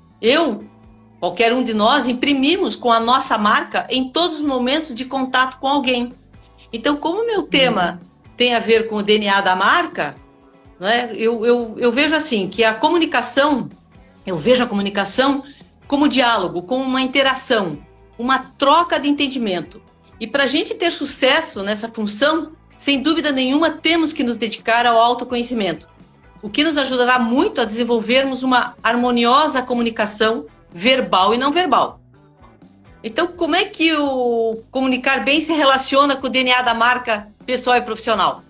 S2: qualquer um de nós, imprimimos com a nossa marca em todos os momentos de contato com alguém. Então, como o meu tema tem a ver com o DNA da marca, né, eu vejo assim, que eu vejo a comunicação como diálogo, como uma interação, uma troca de entendimento. E para a gente ter sucesso nessa função, sem dúvida nenhuma, temos que nos dedicar ao autoconhecimento, o que nos ajudará muito a desenvolvermos uma harmoniosa comunicação verbal e não verbal. Então, como é que o comunicar bem se relaciona com o DNA da marca pessoal e profissional?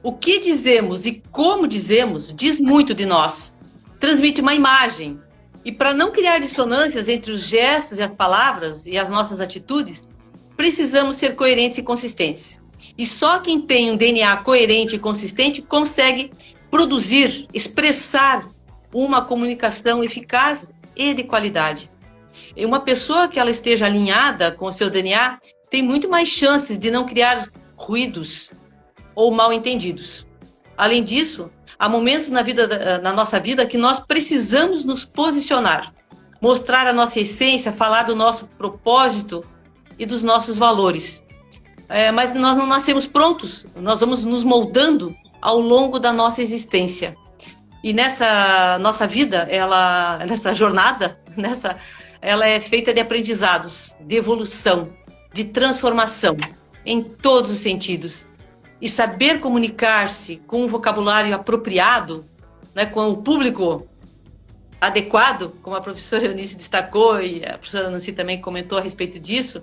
S2: O que dizemos e como dizemos diz muito de nós, transmite uma imagem. E para não criar dissonâncias entre os gestos e as palavras e as nossas atitudes, precisamos ser coerentes e consistentes. E só quem tem um DNA coerente e consistente consegue produzir, expressar uma comunicação eficaz e de qualidade. E uma pessoa que ela esteja alinhada com o seu DNA tem muito mais chances de não criar ruídos ou mal-entendidos. Além disso, há momentos na nossa vida que nós precisamos nos posicionar, mostrar a nossa essência, falar do nosso propósito e dos nossos valores. Mas nós não nascemos prontos, nós vamos nos moldando ao longo da nossa existência. E nessa nossa vida, nessa jornada, ela é feita de aprendizados, de evolução, de transformação, em todos os sentidos. E saber comunicar-se com um vocabulário apropriado, né, com o público adequado, como a professora Eunice destacou e a professora Nancy também comentou a respeito disso,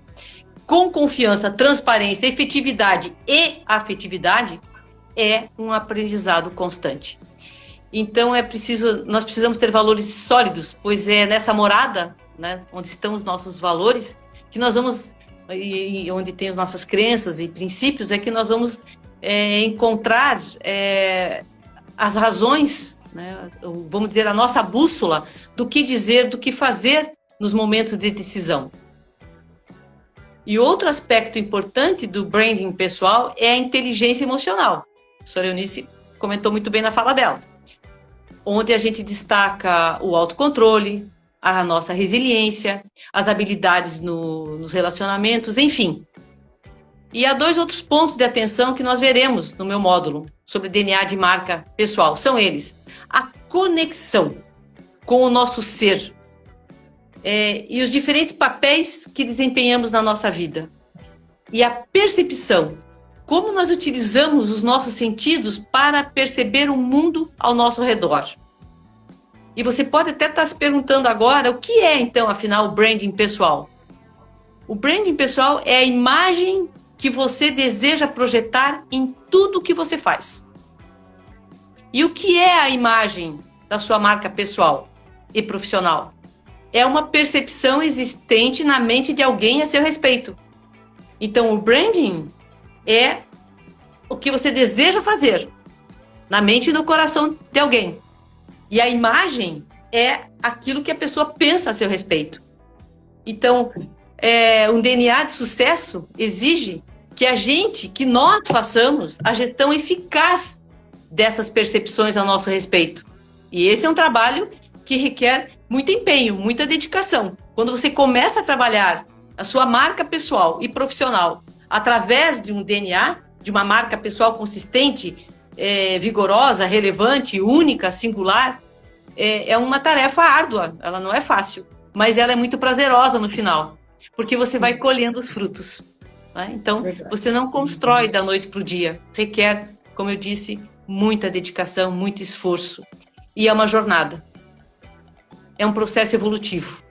S2: com confiança, transparência, efetividade e afetividade, é um aprendizado constante. Então nós precisamos ter valores sólidos, pois é nessa morada, né, onde estão os nossos valores, que nós vamos e onde tem as nossas crenças e princípios, é que nós vamos encontrar as razões, né, vamos dizer, a nossa bússola do que dizer, do que fazer nos momentos de decisão. E outro aspecto importante do branding pessoal é a inteligência emocional. A professora Eunice comentou muito bem na fala dela, onde a gente destaca o autocontrole, a nossa resiliência, as habilidades nos relacionamentos, enfim. E há 2 outros pontos de atenção que nós veremos no meu módulo sobre DNA de marca pessoal. São eles: a conexão com o nosso ser e os diferentes papéis que desempenhamos na nossa vida. E a percepção, como nós utilizamos os nossos sentidos para perceber o mundo ao nosso redor. E você pode até estar se perguntando agora, o que é então, afinal, o branding pessoal? O branding pessoal é a imagem que você deseja projetar em tudo que você faz. E o que é a imagem da sua marca pessoal e profissional? É uma percepção existente na mente de alguém a seu respeito. Então, o branding é o que você deseja fazer na mente e no coração de alguém. E a imagem é aquilo que a pessoa pensa a seu respeito. Então, um DNA de sucesso exige que nós façamos a gestão eficaz dessas percepções a nosso respeito. E esse é um trabalho que requer muito empenho, muita dedicação. Quando você começa a trabalhar a sua marca pessoal e profissional através de um DNA, de uma marca pessoal consistente, vigorosa, relevante, única, singular, é uma tarefa árdua, ela não é fácil, mas ela é muito prazerosa no final, porque você vai colhendo os frutos, né? Então, você não constrói da noite para o dia, requer, como eu disse, muita dedicação, muito esforço, e é uma jornada, é um processo evolutivo,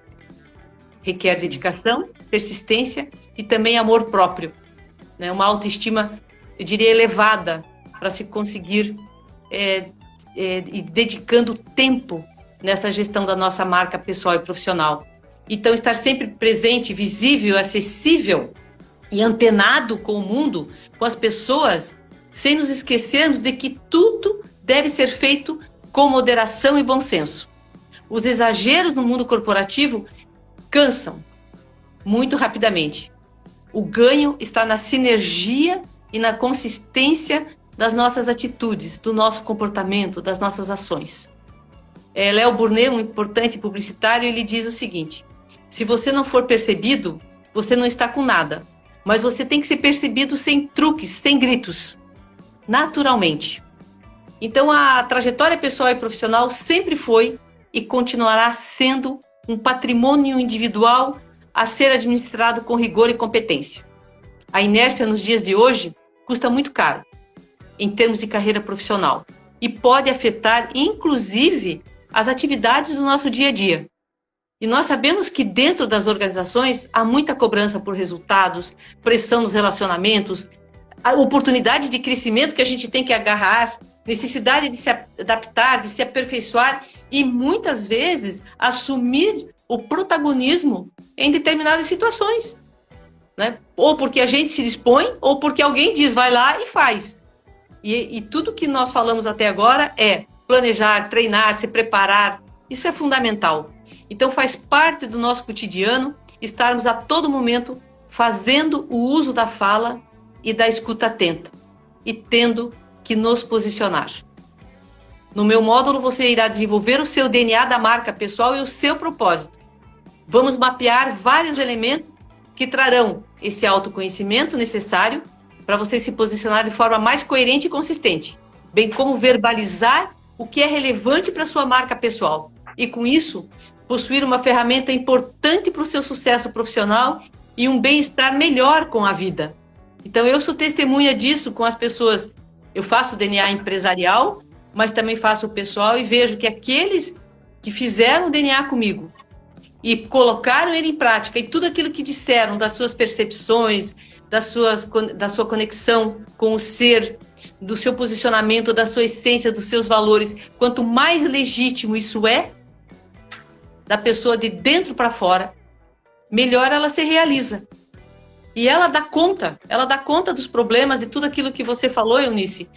S2: requer dedicação, persistência e também amor próprio, né? Uma autoestima, eu diria, elevada, para se conseguir e dedicando tempo nessa gestão da nossa marca pessoal e profissional. Então, estar sempre presente, visível, acessível e antenado com o mundo, com as pessoas, sem nos esquecermos de que tudo deve ser feito com moderação e bom senso. Os exageros no mundo corporativo cansam muito rapidamente. O ganho está na sinergia e na consistência das nossas atitudes, do nosso comportamento, das nossas ações. Léo Burnet, um importante publicitário, ele diz o seguinte: se você não for percebido, você não está com nada, mas você tem que ser percebido sem truques, sem gritos, naturalmente. Então, a trajetória pessoal e profissional sempre foi e continuará sendo um patrimônio individual a ser administrado com rigor e competência. A inércia nos dias de hoje custa muito caro em termos de carreira profissional e pode afetar, inclusive, as atividades do nosso dia a dia. E nós sabemos que dentro das organizações há muita cobrança por resultados, pressão nos relacionamentos, a oportunidade de crescimento que a gente tem que agarrar, necessidade de se adaptar, de se aperfeiçoar e muitas vezes assumir o protagonismo em determinadas situações, né? Ou porque a gente se dispõe, ou porque alguém diz, vai lá e faz. E tudo que nós falamos até agora é planejar, treinar, se preparar. Isso é fundamental. Então, faz parte do nosso cotidiano estarmos a todo momento fazendo o uso da fala e da escuta atenta e tendo que nos posicionar. No meu módulo, você irá desenvolver o seu DNA da marca pessoal e o seu propósito. Vamos mapear vários elementos que trarão esse autoconhecimento necessário para você se posicionar de forma mais coerente e consistente, bem como verbalizar o que é relevante para a sua marca pessoal. E com isso, possuir uma ferramenta importante para o seu sucesso profissional e um bem-estar melhor com a vida. Então, eu sou testemunha disso com as pessoas. Eu faço DNA empresarial, mas também faço o pessoal e vejo que aqueles que fizeram o DNA comigo e colocaram ele em prática e tudo aquilo que disseram das suas percepções, da sua conexão com o ser, do seu posicionamento, da sua essência, dos seus valores, quanto mais legítimo isso é, da pessoa de dentro para fora, melhor ela se realiza. E ela dá conta dos problemas, de tudo aquilo que você falou, Eunice,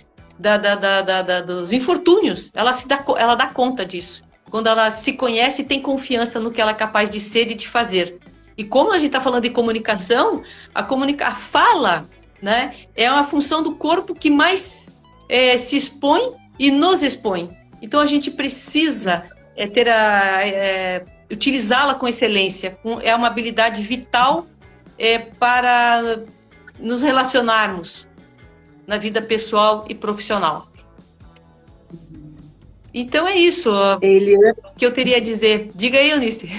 S2: dos infortúnios. Ela dá conta disso. Quando ela se conhece e tem confiança no que ela é capaz de ser e de fazer. E como a gente está falando de comunicação, a fala, né, é uma função do corpo que mais se expõe e nos expõe. Então a gente precisa utilizá-la com excelência. É uma habilidade vital para nos relacionarmos na vida pessoal e profissional. Então é isso que eu teria a dizer. Diga aí, Eunice.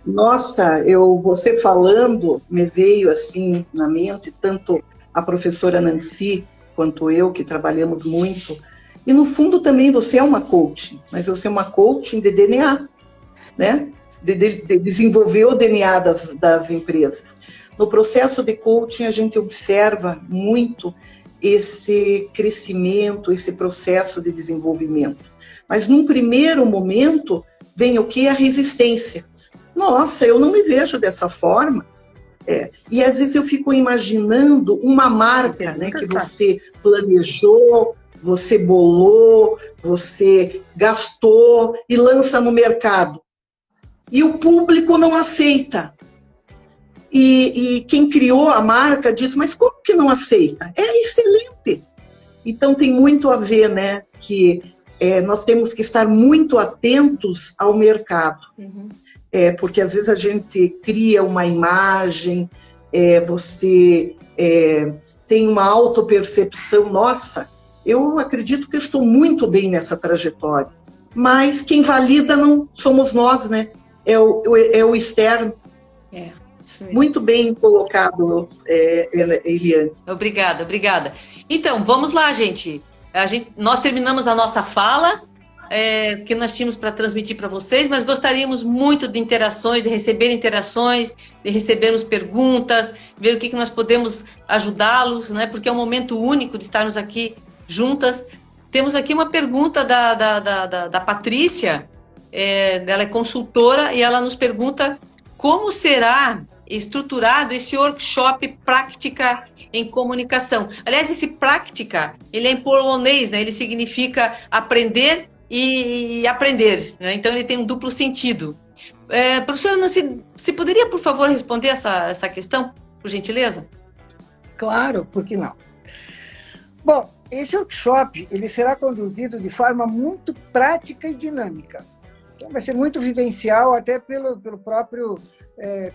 S3: Nossa, você falando, me veio assim na mente, tanto a professora Nancy quanto eu, que trabalhamos muito. E no fundo também você é uma coach, mas você é uma coaching de DNA, né? De desenvolver o DNA das empresas. No processo de coaching, a gente observa muito esse crescimento, esse processo de desenvolvimento. Mas num primeiro momento, vem o que? A resistência. Nossa, eu não me vejo dessa forma. E às vezes eu fico imaginando uma marca, né, que você planejou, você bolou, você gastou e lança no mercado. E o público não aceita. E quem criou a marca diz, mas como que não aceita? É excelente. Então tem muito a ver, né, que nós temos que estar muito atentos ao mercado. Uhum. Porque às vezes a gente cria uma imagem, você tem uma autopercepção, nossa, eu acredito que eu estou muito bem nessa trajetória, mas quem valida não somos nós, né? É o externo.
S2: Isso mesmo.
S3: Muito bem colocado, Eliane.
S2: Obrigada. Então, vamos lá, gente. Nós terminamos a nossa fala, que nós tínhamos para transmitir para vocês, mas gostaríamos muito de interações, de receber interações, de recebermos perguntas, ver o que nós podemos ajudá-los, né? Porque é um momento único de estarmos aqui juntas. Temos aqui uma pergunta da Patrícia, ela é consultora e ela nos pergunta como será estruturado esse workshop prática em comunicação. Aliás, esse prática, ele é em polonês, né? Ele significa aprender e aprender, né? Então ele tem um duplo sentido. Professora Nancy, se poderia, por favor, responder essa questão, por gentileza?
S1: Claro, por que não? Bom, esse workshop ele será conduzido de forma muito prática e dinâmica. Então vai ser muito vivencial, até pelo próprio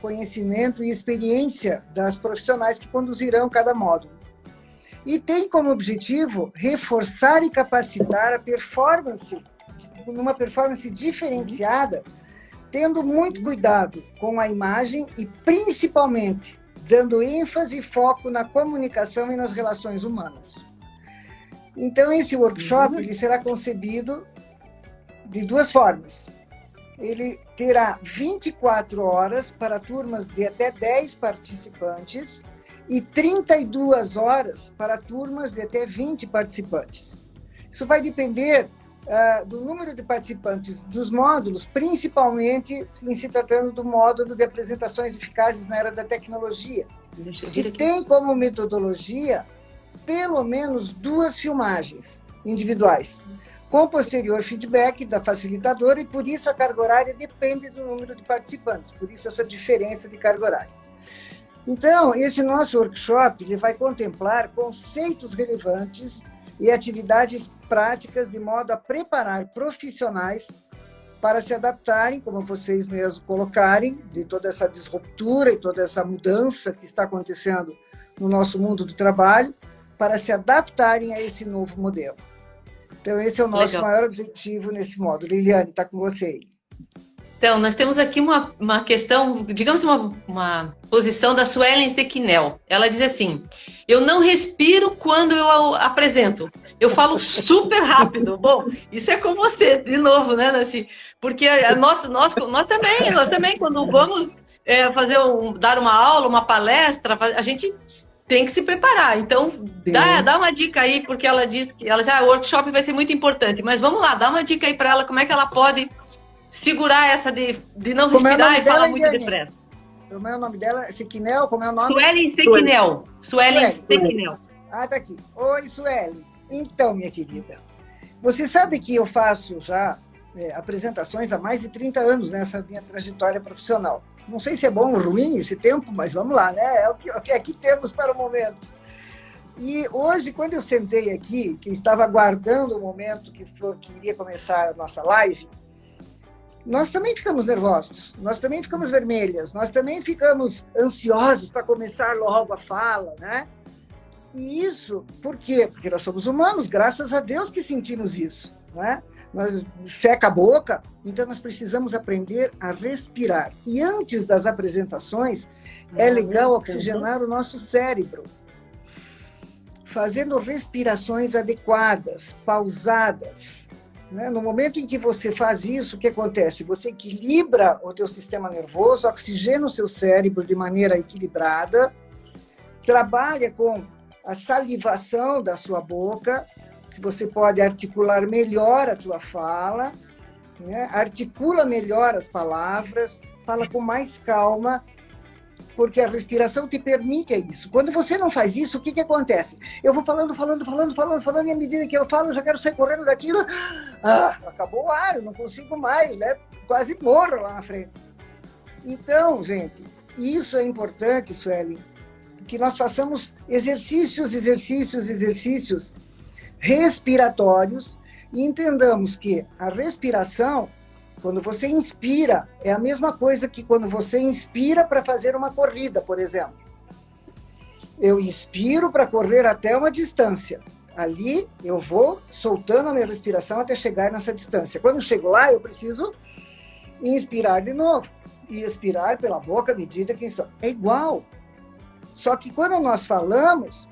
S1: conhecimento e experiência das profissionais que conduzirão cada módulo. E tem como objetivo reforçar e capacitar a performance, numa performance diferenciada, tendo muito cuidado com a imagem e, principalmente, dando ênfase e foco na comunicação e nas relações humanas. Então, esse workshop ele será concebido de duas formas. Ele terá 24 horas para turmas de até 10 participantes e 32 horas para turmas de até 20 participantes. Isso vai depender do número de participantes dos módulos, principalmente em se tratando do módulo de apresentações eficazes na era da tecnologia, que tem como metodologia pelo menos 2 filmagens individuais, com posterior feedback da facilitadora, e por isso a carga horária depende do número de participantes, por isso essa diferença de carga horária. Então, esse nosso workshop ele vai contemplar conceitos relevantes e atividades práticas de modo a preparar profissionais para se adaptarem, como vocês mesmos colocarem, de toda essa disruptura e toda essa mudança que está acontecendo no nosso mundo do trabalho, para se adaptarem a esse novo modelo. Então, esse é o nosso maior objetivo nesse módulo. Liliane, está com você aí.
S2: Então, nós temos aqui uma questão, digamos uma posição da Suelen Zequinel. Ela diz assim, eu não respiro quando eu apresento, eu falo super rápido. Bom, isso é com você, de novo, né, Nancy? Porque nós também, quando vamos dar uma aula, uma palestra, a gente tem que se preparar. Então, dá uma dica aí, porque ela diz que o workshop vai ser muito importante, mas vamos lá, dá uma dica aí para ela, como é que ela pode segurar essa de não respirar e falar muito depressa.
S1: Como é o nome dela? Sequinel? Como é o nome?
S2: Suelen Sequinel. Suelen Sequinel.
S1: Ah, tá aqui. Oi, Suelen. Então, minha querida, você sabe que eu faço já apresentações há mais de 30 anos nessa minha trajetória profissional. Não sei se é bom ou ruim esse tempo, mas vamos lá, né? É o que aqui temos para o momento. E hoje, quando eu sentei aqui, que estava aguardando o momento que iria começar a nossa live, nós também ficamos nervosos, nós também ficamos vermelhas, nós também ficamos ansiosos para começar logo a fala, né? E isso, por quê? Porque nós somos humanos, graças a Deus que sentimos isso, né? Nós seca a boca, então nós precisamos aprender a respirar. E antes das apresentações, é legal oxigenar o nosso cérebro, fazendo respirações adequadas, pausadas. Né? No momento em que você faz isso, o que acontece? Você equilibra o teu sistema nervoso, oxigena o seu cérebro de maneira equilibrada, trabalha com a salivação da sua boca, que você pode articular melhor a tua fala, né? Articula melhor as palavras, fala com mais calma, porque a respiração te permite isso. Quando você não faz isso, o que acontece? Eu vou falando, e à medida que eu falo, eu já quero sair correndo daquilo. Acabou o ar, eu não consigo mais, né? Quase morro lá na frente. Então, gente, isso é importante, Suelen, que nós façamos exercícios respiratórios e entendamos que a respiração, quando você inspira, é a mesma coisa que quando você inspira para fazer uma corrida, por exemplo. Eu inspiro para correr até uma distância. Ali eu vou soltando a minha respiração até chegar nessa distância. Quando eu chego lá, eu preciso inspirar de novo e expirar pela boca à medida que... É igual. Só que quando nós falamos,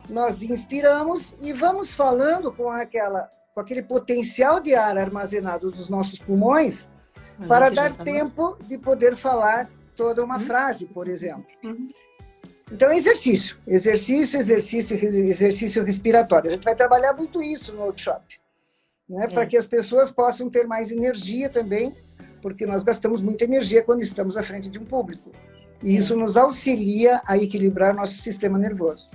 S1: nós inspiramos e vamos falando com aquele potencial de ar armazenado dos nossos pulmões para dar tempo de poder falar toda uma frase, por exemplo. Então, exercício respiratório. A gente vai trabalhar muito isso no workshop, né? Para que as pessoas possam ter mais energia também, porque nós gastamos muita energia quando estamos à frente de um público. E isso nos auxilia a equilibrar nosso sistema nervoso.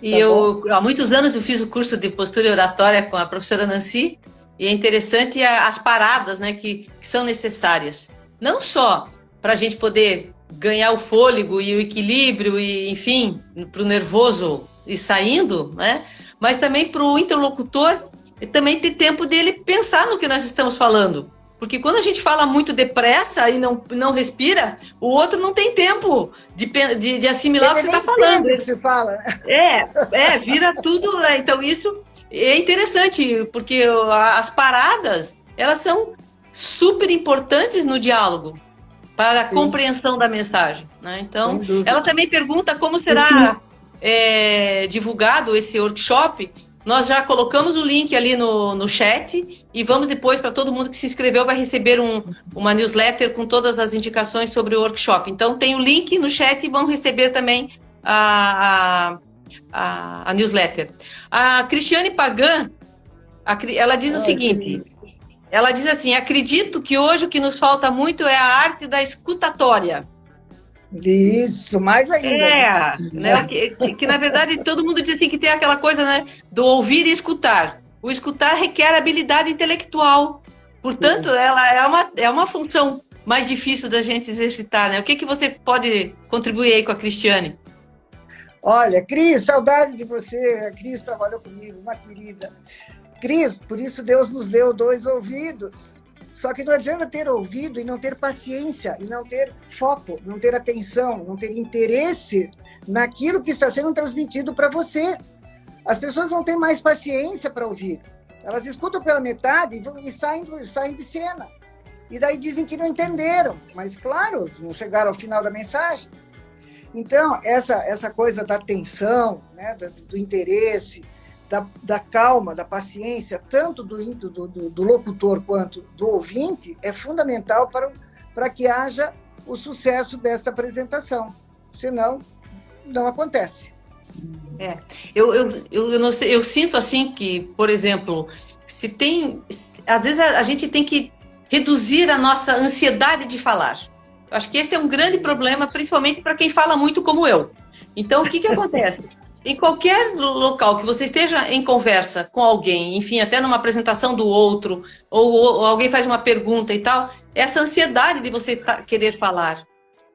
S2: E há muitos anos eu fiz o curso de postura e oratória com a professora Nancy, e é interessante as paradas, né, que são necessárias. Não só para a gente poder ganhar o fôlego e o equilíbrio, e enfim, para o nervoso ir saindo, né, mas também para o interlocutor também ter tempo dele pensar no que nós estamos falando. Porque quando a gente fala muito depressa e não respira, o outro não tem tempo de assimilar o que você está falando.
S1: Que você fala.
S2: Vira tudo. Né? Então, isso é interessante, porque as paradas, elas são super importantes no diálogo, para a compreensão da mensagem. Né? Então, ela também pergunta como será divulgado esse workshop. Nós já colocamos o link ali no chat e vamos depois, para todo mundo que se inscreveu, vai receber uma newsletter com todas as indicações sobre o workshop. Então, tem o link no chat e vão receber também a newsletter. A Cristiane Pagan, ela diz o seguinte, ela diz assim, acredito que hoje o que nos falta muito é a arte da escutatória.
S1: Isso, mais ainda.
S2: Né? Que na verdade todo mundo diz assim que tem aquela coisa, né, do ouvir e escutar. O escutar requer habilidade intelectual. Portanto, ela é uma função mais difícil da gente exercitar, né? O que você pode contribuir aí com a Cristiane?
S1: Olha, Cris, saudades de você. A Cris trabalhou comigo, uma querida. Cris, por isso Deus nos deu 2 ouvidos. Só que não adianta ter ouvido e não ter paciência, e não ter foco, não ter atenção, não ter interesse naquilo que está sendo transmitido para você. As pessoas não têm mais paciência para ouvir. Elas escutam pela metade e saem de cena. E daí dizem que não entenderam. Mas, claro, não chegaram ao final da mensagem. Então, essa coisa da atenção, né, do interesse, da calma, da paciência, tanto do locutor quanto do ouvinte, é fundamental para que haja o sucesso desta apresentação. Senão, não acontece.
S2: Eu sinto assim que, por exemplo, às vezes a gente tem que reduzir a nossa ansiedade de falar. Eu acho que esse é um grande problema, principalmente para quem fala muito como eu. Então, o que acontece? Em qualquer local que você esteja em conversa com alguém, enfim, até numa apresentação do outro, ou alguém faz uma pergunta e tal, essa ansiedade de você querer falar.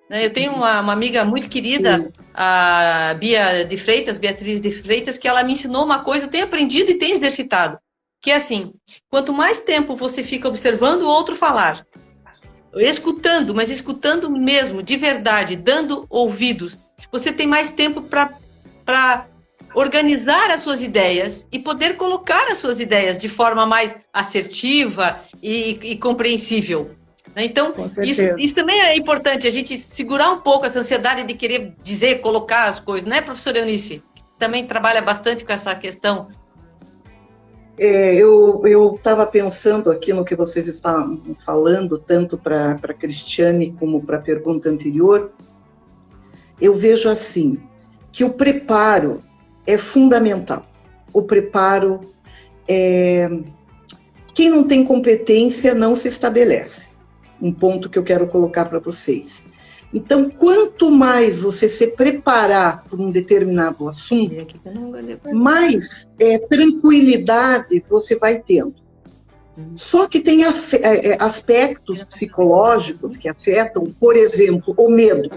S2: Eu tenho uma amiga muito querida, a Beatriz de Freitas, que ela me ensinou uma coisa, eu tenho aprendido e tenho exercitado, que é assim, quanto mais tempo você fica observando o outro falar, escutando, mas escutando mesmo, de verdade, dando ouvidos, você tem mais tempo para organizar as suas ideias e poder colocar as suas ideias de forma mais assertiva e compreensível. Então, isso também é importante, a gente segurar um pouco essa ansiedade de querer dizer, colocar as coisas, né, professora Eunice? Também trabalha bastante com essa questão.
S3: Eu estava pensando aqui no que vocês estavam falando, tanto para a Cristiane como para a pergunta anterior. Eu vejo assim, que o preparo é fundamental. O preparo quem não tem competência não se estabelece. Um ponto que eu quero colocar para vocês. Então, quanto mais você se preparar por um determinado assunto, mais tranquilidade você vai tendo. Só que tem aspectos psicológicos que afetam, por exemplo, o medo.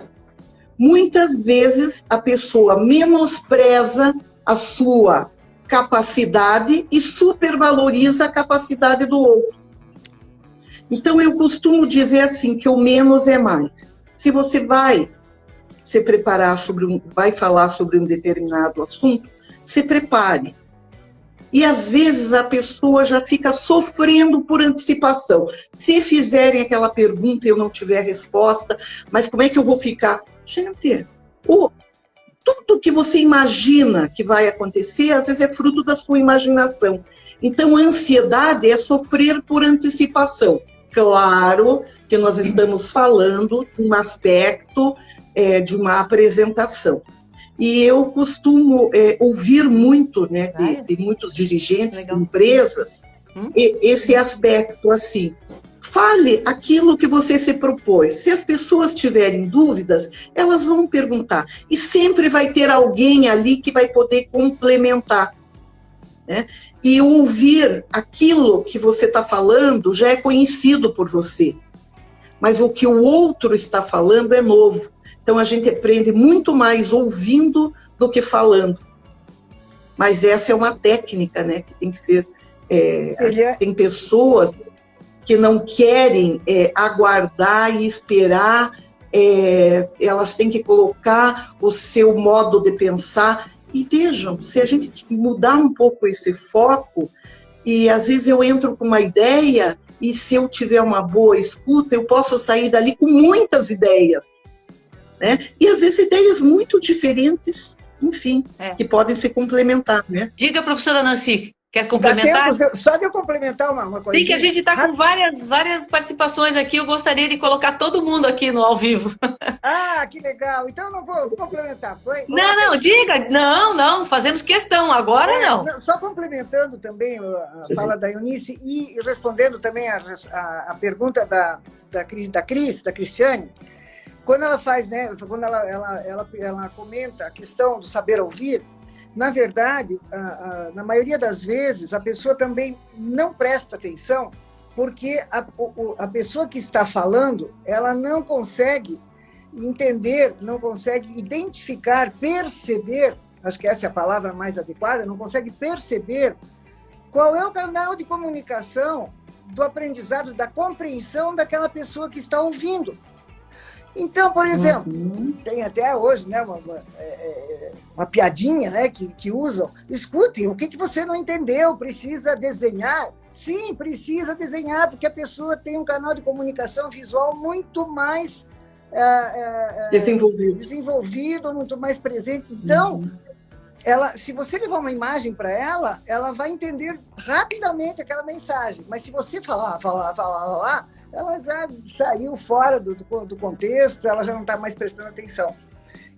S3: Muitas vezes a pessoa menospreza a sua capacidade e supervaloriza a capacidade do outro. Então, eu costumo dizer assim, que o menos é mais. Se você vai se preparar vai falar sobre um determinado assunto, se prepare. E, às vezes, a pessoa já fica sofrendo por antecipação. Se fizerem aquela pergunta e eu não tiver resposta, mas como é que eu vou ficar? Gente, tudo que você imagina que vai acontecer, às vezes é fruto da sua imaginação. Então, a ansiedade é sofrer por antecipação. Claro que nós estamos falando de um aspecto de uma apresentação. E eu costumo ouvir muito, né, de muitos dirigentes de empresas, esse aspecto assim, fale aquilo que você se propôs. Se as pessoas tiverem dúvidas, elas vão perguntar. E sempre vai ter alguém ali que vai poder complementar, né? E ouvir aquilo que você está falando já é conhecido por você. Mas o que o outro está falando é novo. Então, a gente aprende muito mais ouvindo do que falando. Mas essa é uma técnica, né, que tem que ser... Tem pessoas que não querem aguardar e esperar, elas têm que colocar o seu modo de pensar. E vejam, se a gente mudar um pouco esse foco, e às vezes eu entro com uma ideia, e se eu tiver uma boa escuta, eu posso sair dali com muitas ideias, né? E às vezes ideias muito diferentes, enfim, que podem se complementar, né?
S2: Diga, professora Nancy, quer complementar?
S1: Só de eu complementar uma coisa.
S2: Sim, que a gente está com várias participações aqui, eu gostaria de colocar todo mundo aqui no ao vivo.
S1: Ah, que legal. Então eu não vou complementar.
S2: Não, diga. Não, fazemos questão, agora não.
S1: Só complementando também a fala da Eunice e respondendo também a pergunta da Cristiane, quando ela faz, né, quando ela comenta a questão do saber ouvir, na verdade, na maioria das vezes, a pessoa também não presta atenção, porque a pessoa que está falando, ela não consegue entender, não consegue identificar, perceber, acho que essa é a palavra mais adequada, não consegue perceber qual é o canal de comunicação do aprendizado, da compreensão daquela pessoa que está ouvindo. Então, por exemplo, tem até hoje, né, uma piadinha, né, que usam. Escutem, o que você não entendeu? Precisa desenhar? Sim, precisa desenhar, porque a pessoa tem um canal de comunicação visual muito mais desenvolvido, muito mais presente. Então, se você levar uma imagem para ela, ela vai entender rapidamente aquela mensagem. Mas se você falar, ela já saiu fora do contexto, ela já não está mais prestando atenção.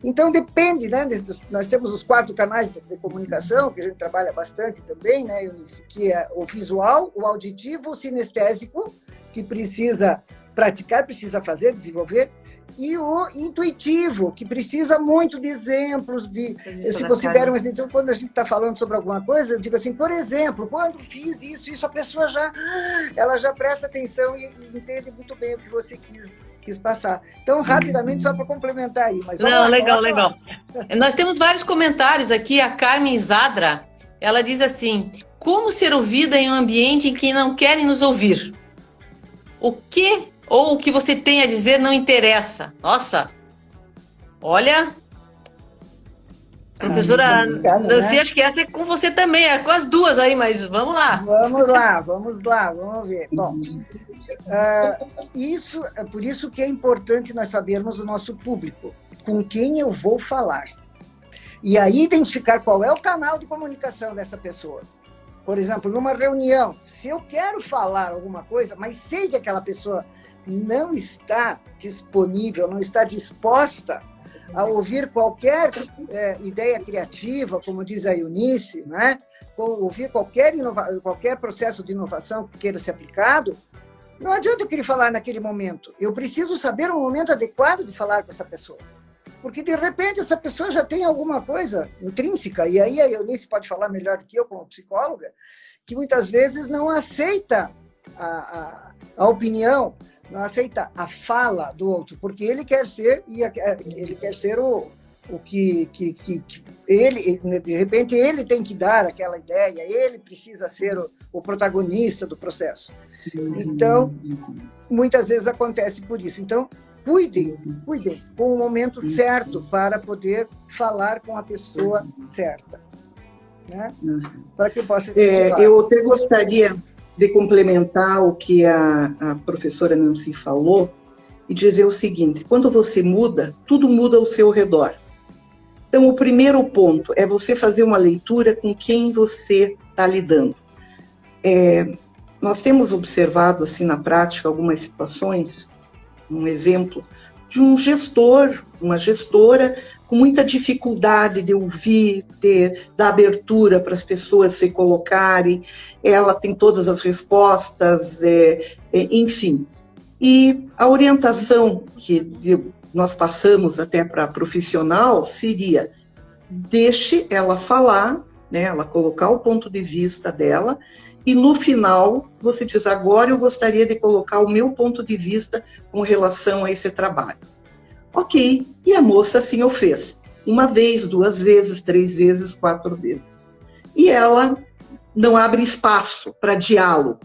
S1: Então, depende, né? Nós temos os 4 canais de comunicação, que a gente trabalha bastante também, né, Eunice? Que é o visual, o auditivo, o sinestésico, que precisa praticar, precisa fazer, desenvolver, e o intuitivo, que precisa muito de exemplos, se você der um exemplo, então, quando a gente está falando sobre alguma coisa, eu digo assim, por exemplo, quando fiz isso, a pessoa ela já presta atenção e entende muito bem o que você quis passar. Então, rapidamente, só para complementar aí. Mas
S2: legal. Nós temos vários comentários aqui, a Carmen Zadra, ela diz assim, como ser ouvida em um ambiente em que não querem nos ouvir? O que ou o que você tem a dizer não interessa? Nossa, olha, professora Nancy, acho que essa é com você também, é com as duas aí, mas vamos lá.
S1: Vamos ver. Bom, por isso que é importante nós sabermos o nosso público, com quem eu vou falar. E aí identificar qual é o canal de comunicação dessa pessoa. Por exemplo, numa reunião, se eu quero falar alguma coisa, mas sei que aquela pessoa não está disponível, não está disposta a ouvir qualquer ideia criativa, como diz a Eunice, né? Ouvir qualquer processo de inovação que queira ser aplicado, não adianta eu querer falar naquele momento. Eu preciso saber o momento adequado de falar com essa pessoa. Porque, de repente, essa pessoa já tem alguma coisa intrínseca, e aí a Eunice pode falar melhor do que eu, como psicóloga, que muitas vezes não aceita a opinião, não aceita a fala do outro, porque ele quer ser o que ele, de repente, ele tem que dar aquela ideia, ele precisa ser o protagonista do processo. Então, muitas vezes acontece por isso. Então, cuidem com o momento certo para poder falar com a pessoa certa, né? Para que possa
S3: eu até gostaria de complementar o que a professora Nancy falou e dizer o seguinte, quando você muda, tudo muda ao seu redor. Então, o primeiro ponto é você fazer uma leitura com quem você está lidando. Nós temos observado, assim, na prática, algumas situações, um exemplo de um gestor, uma gestora com muita dificuldade de ouvir, dar abertura para as pessoas se colocarem, ela tem todas as respostas, enfim. E a orientação que nós passamos até para a profissional seria, deixe ela falar, né, ela colocar o ponto de vista dela, e no final você diz, agora eu gostaria de colocar o meu ponto de vista com relação a esse trabalho. Ok, e a moça assim o fez. Uma vez, 2 vezes, 3 vezes, 4 vezes. E ela não abre espaço para diálogo.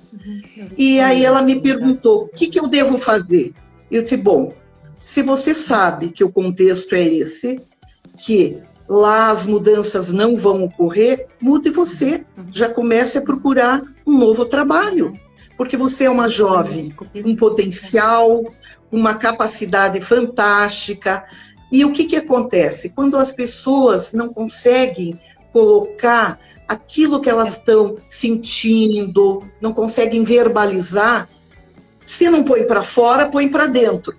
S3: E aí ela me perguntou, o que eu devo fazer? Eu disse, bom, se você sabe que o contexto é esse, que lá as mudanças não vão ocorrer, mude você. Já comece a procurar um novo trabalho. Porque você é uma jovem, um potencial, uma capacidade fantástica. E o que acontece? Quando as pessoas não conseguem colocar aquilo que elas estão sentindo, não conseguem verbalizar, se não põe para fora, põe para dentro.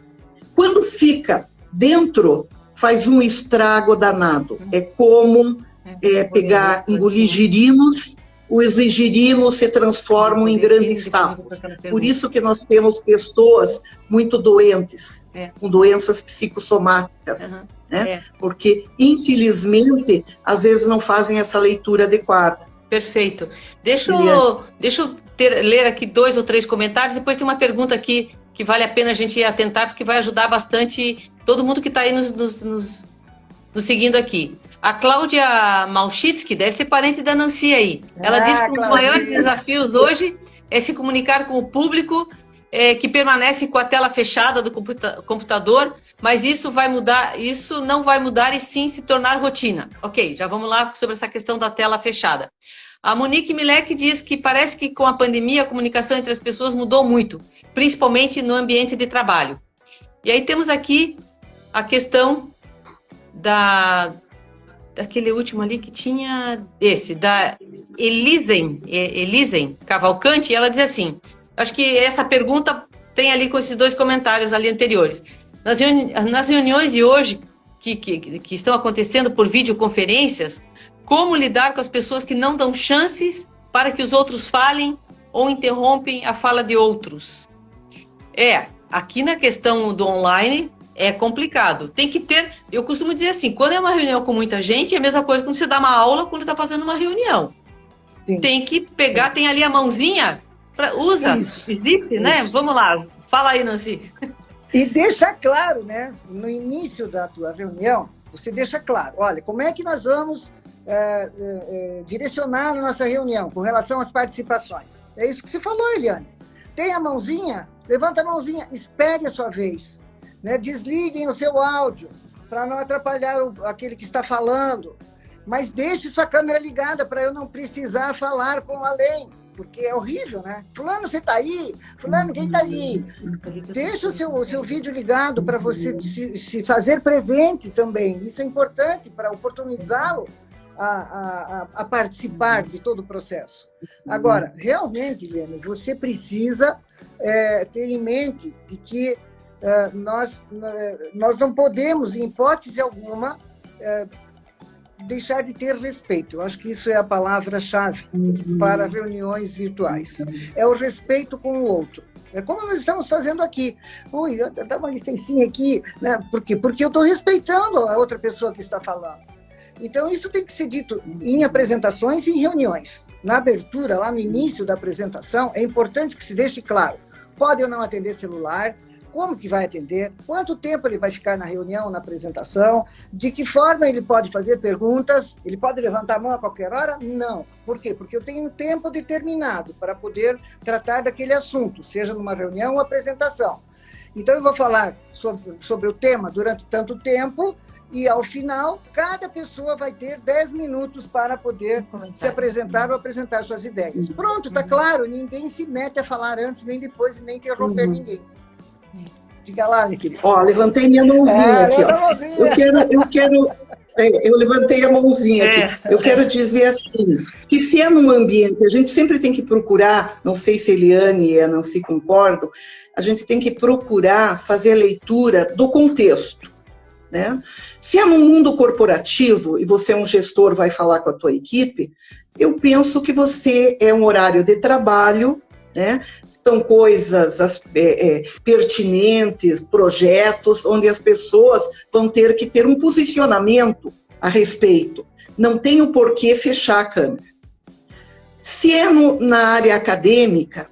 S3: Quando fica dentro, faz um estrago danado. É como engolir girinos, os girinos se transformam em grandes sapos. Por isso que nós temos pessoas muito doentes, com doenças psicossomáticas, né? Porque, infelizmente, às vezes não fazem essa leitura adequada.
S2: Perfeito. Deixa eu ler aqui 2 ou 3 comentários, depois tem uma pergunta aqui que vale a pena a gente atentar, porque vai ajudar bastante todo mundo que está aí nos seguindo aqui. A Cláudia Malchitsky, deve ser parente da Nancy aí. Ela diz que um dos maiores desafios hoje é se comunicar com o público que permanece com a tela fechada do computador, mas isso não vai mudar e sim se tornar rotina. Ok, já vamos lá sobre essa questão da tela fechada. A Monique Milek diz que parece que com a pandemia a comunicação entre as pessoas mudou muito, principalmente no ambiente de trabalho. E aí temos aqui a questão daquele último ali que tinha da Elisen Cavalcante, e ela diz assim, acho que essa pergunta tem ali com esses 2 comentários ali anteriores. Nas reuniões de hoje, que estão acontecendo por videoconferências, como lidar com as pessoas que não dão chances para que os outros falem ou interrompem a fala de outros? Aqui na questão do online, é complicado. Tem que ter, eu costumo dizer assim, quando é uma reunião com muita gente, é a mesma coisa quando você dá uma aula, quando está fazendo uma reunião. Sim. Tem que pegar, tem ali a mãozinha, usa, isso. Existe, né? Isso. Vamos lá, fala aí, Nancy.
S1: E deixa claro, né? No início da tua reunião, você deixa claro, olha, como é que nós vamos direcionar a nossa reunião com relação às participações. É isso que você falou, Eliane. Tem a mãozinha, levanta a mãozinha, espere a sua vez. Né? Desliguem o seu áudio para não atrapalhar aquele que está falando, mas deixe sua câmera ligada para eu não precisar falar com além, porque é horrível, né? Fulano, você está aí? Fulano, quem está ali? Deixa o seu vídeo ligado para você se fazer presente também. Isso é importante para oportunizá-lo a participar de todo o processo. Agora, realmente, Eliane, você precisa ter em mente de que nós não podemos, em hipótese alguma, deixar de ter respeito. Eu acho que isso é a palavra-chave para reuniões virtuais. É o respeito com o outro. É como nós estamos fazendo aqui. Ui, dá uma licencinha aqui, né? Por quê? Porque eu estou respeitando a outra pessoa que está falando. Então, isso tem que ser dito em apresentações e em reuniões. Na abertura, lá no início da apresentação, é importante que se deixe claro. Pode ou não atender celular, como que vai atender, quanto tempo ele vai ficar na reunião, na apresentação, de que forma ele pode fazer perguntas, ele pode levantar a mão a qualquer hora? Não. Por quê? Porque eu tenho um tempo determinado para poder tratar daquele assunto, seja numa reunião ou apresentação. Então, eu vou falar sobre o tema durante tanto tempo e, ao final, cada pessoa vai ter 10 minutos para poder se apresentar ou apresentar suas ideias. Pronto, está claro, ninguém se mete a falar antes nem depois, nem interromper ninguém. Diga lá, minha querida.
S3: Ó, levantei minha mãozinha aqui. Ó. Eu levantei a mãozinha aqui. Eu quero dizer assim, que se é num ambiente, a gente sempre tem que procurar, não sei se Eliane e a Nancy concordam, a gente tem que procurar fazer a leitura do contexto. Né? Se é no mundo corporativo e você é um gestor, vai falar com a tua equipe, eu penso que você é um horário de trabalho, né? São coisas pertinentes, projetos, onde as pessoas vão ter que ter um posicionamento a respeito. Não tem o porquê fechar a câmera. Se é na área acadêmica,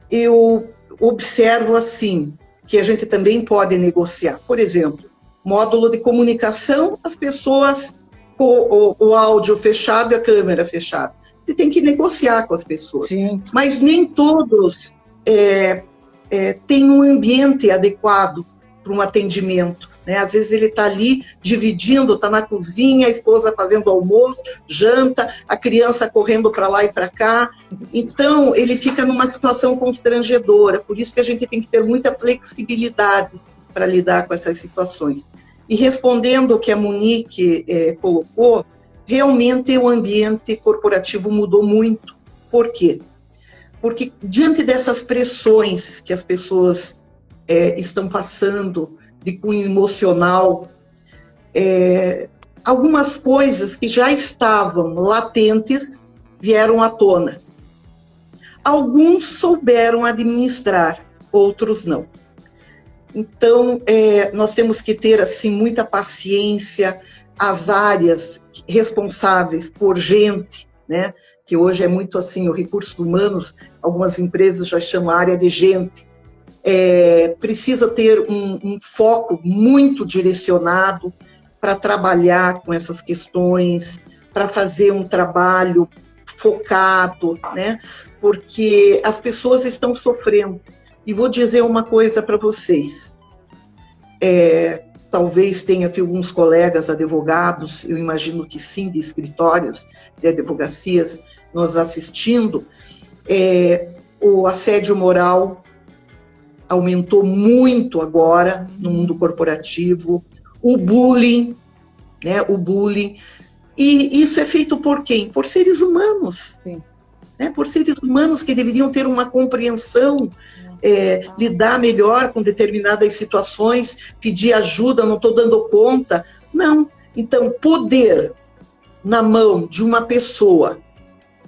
S3: eu observo assim, que a gente também pode negociar. Por exemplo, módulo de comunicação, as pessoas com o áudio fechado e a câmera fechada. Você tem que negociar com as pessoas.
S1: Sim.
S3: Mas nem todos têm um ambiente adequado para um atendimento. Né? Às vezes ele está ali dividindo, está na cozinha, a esposa fazendo almoço, janta, a criança correndo para lá e para cá. Então, ele fica numa situação constrangedora. Por isso que a gente tem que ter muita flexibilidade para lidar com essas situações. E respondendo o que a Monique colocou, realmente o ambiente corporativo mudou muito. Por quê? Porque diante dessas pressões que as pessoas estão passando, de cunho emocional, algumas coisas que já estavam latentes vieram à tona. Alguns souberam administrar, outros não. Então, nós temos que ter assim, muita paciência. As áreas responsáveis por gente, né, que hoje é muito assim, o recursos humanos, algumas empresas já chamam a área de gente, precisa ter um foco muito direcionado para trabalhar com essas questões, para fazer um trabalho focado, né, porque as pessoas estão sofrendo. E vou dizer uma coisa para vocês, talvez tenha aqui alguns colegas advogados, eu imagino que sim, de escritórios de advocacias, nos assistindo. O assédio moral aumentou muito agora no mundo corporativo, o bullying, né, e isso é feito por quem? Por seres humanos, né, por seres humanos que deveriam ter uma compreensão, lidar melhor com determinadas situações, pedir ajuda, não estou dando conta. Não. Então, poder na mão de uma pessoa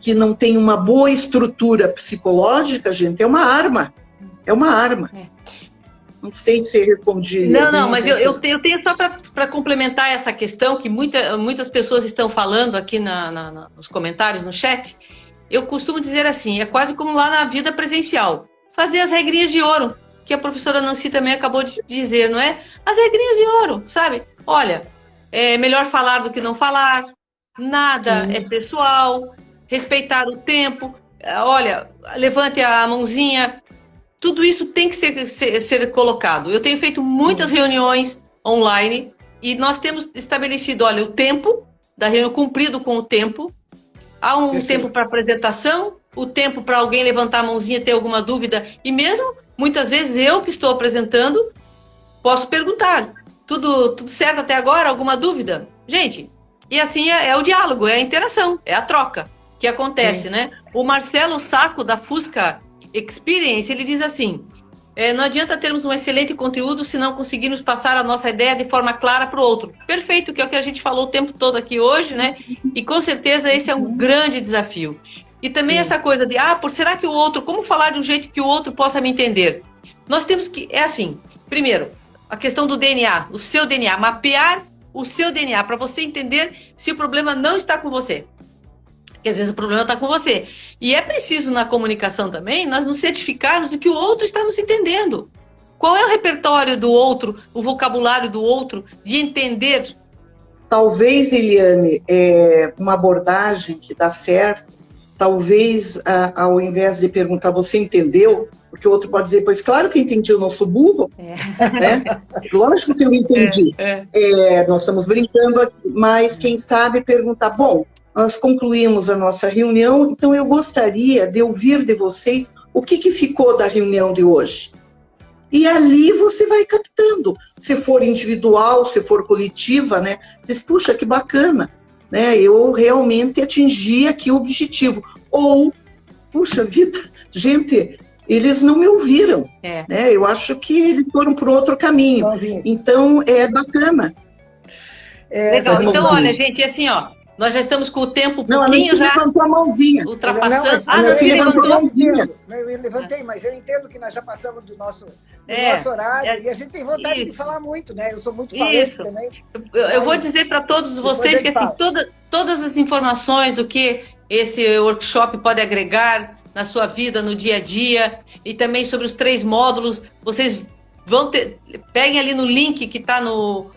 S3: que não tem uma boa estrutura psicológica, gente, é uma arma. É uma arma. Não sei se respondi.
S2: Não, mas eu tenho só para complementar essa questão que muitas pessoas estão falando aqui nos comentários, no chat. Eu costumo dizer assim, é quase como lá na vida presencial. Fazer as regrinhas de ouro, que a professora Nancy também acabou de dizer, não é? As regrinhas de ouro, sabe? Olha, é melhor falar do que não falar, nada é pessoal, respeitar o tempo, olha, levante a mãozinha, tudo isso tem que ser colocado. Eu tenho feito muitas reuniões online e nós temos estabelecido, olha, o tempo da reunião, cumprido com o tempo, há um tempo para apresentação, o tempo para alguém levantar a mãozinha, ter alguma dúvida, e mesmo, muitas vezes, eu que estou apresentando, posso perguntar, tudo certo até agora? Alguma dúvida? Gente, e assim é o diálogo, é a interação, é a troca que acontece, né? O Marcelo Sacco, da Fusca Experience, ele diz assim, não adianta termos um excelente conteúdo se não conseguirmos passar a nossa ideia de forma clara para o outro. Perfeito, que é o que a gente falou o tempo todo aqui hoje, né? E com certeza esse é um grande desafio. E também essa coisa de, será que o outro, como falar de um jeito que o outro possa me entender? Nós temos que, primeiro, a questão do DNA, o seu DNA, mapear o seu DNA, para você entender se o problema não está com você. Porque às vezes o problema está com você. E é preciso, na comunicação também, nós nos certificarmos de que o outro está nos entendendo. Qual é o repertório do outro, o vocabulário do outro, de entender?
S3: Talvez, Eliane, uma abordagem que dá certo, talvez, ao invés de perguntar, você entendeu? Porque o outro pode dizer, pois claro que entendi, eu não sou burro. Né? Lógico que eu entendi. Nós estamos brincando aqui, mas quem sabe perguntar, bom, nós concluímos a nossa reunião, então eu gostaria de ouvir de vocês o que ficou da reunião de hoje. E ali você vai captando, se for individual, se for coletiva, né? Diz, puxa, que bacana, né? Eu realmente atingi aqui o objetivo. Ou, puxa vida, gente, eles não me ouviram, né? Eu acho que eles foram por outro caminho.
S1: Bonzinho.
S3: Então, é bacana.
S2: Legal, então olha, gente, assim, ó, nós já estamos com o tempo um pouquinho já
S3: levantou a mãozinha.
S2: Ultrapassando.
S3: Não levantou a mãozinha.
S1: Eu levantei, mas eu entendo que nós já passamos do nosso horário e a gente tem vontade de falar muito, né? Eu sou muito falante também.
S2: Eu vou dizer para todos vocês que assim, todas as informações do que esse workshop pode agregar na sua vida, no dia a dia, e também sobre os 3 módulos, vocês vão peguem ali no link que está no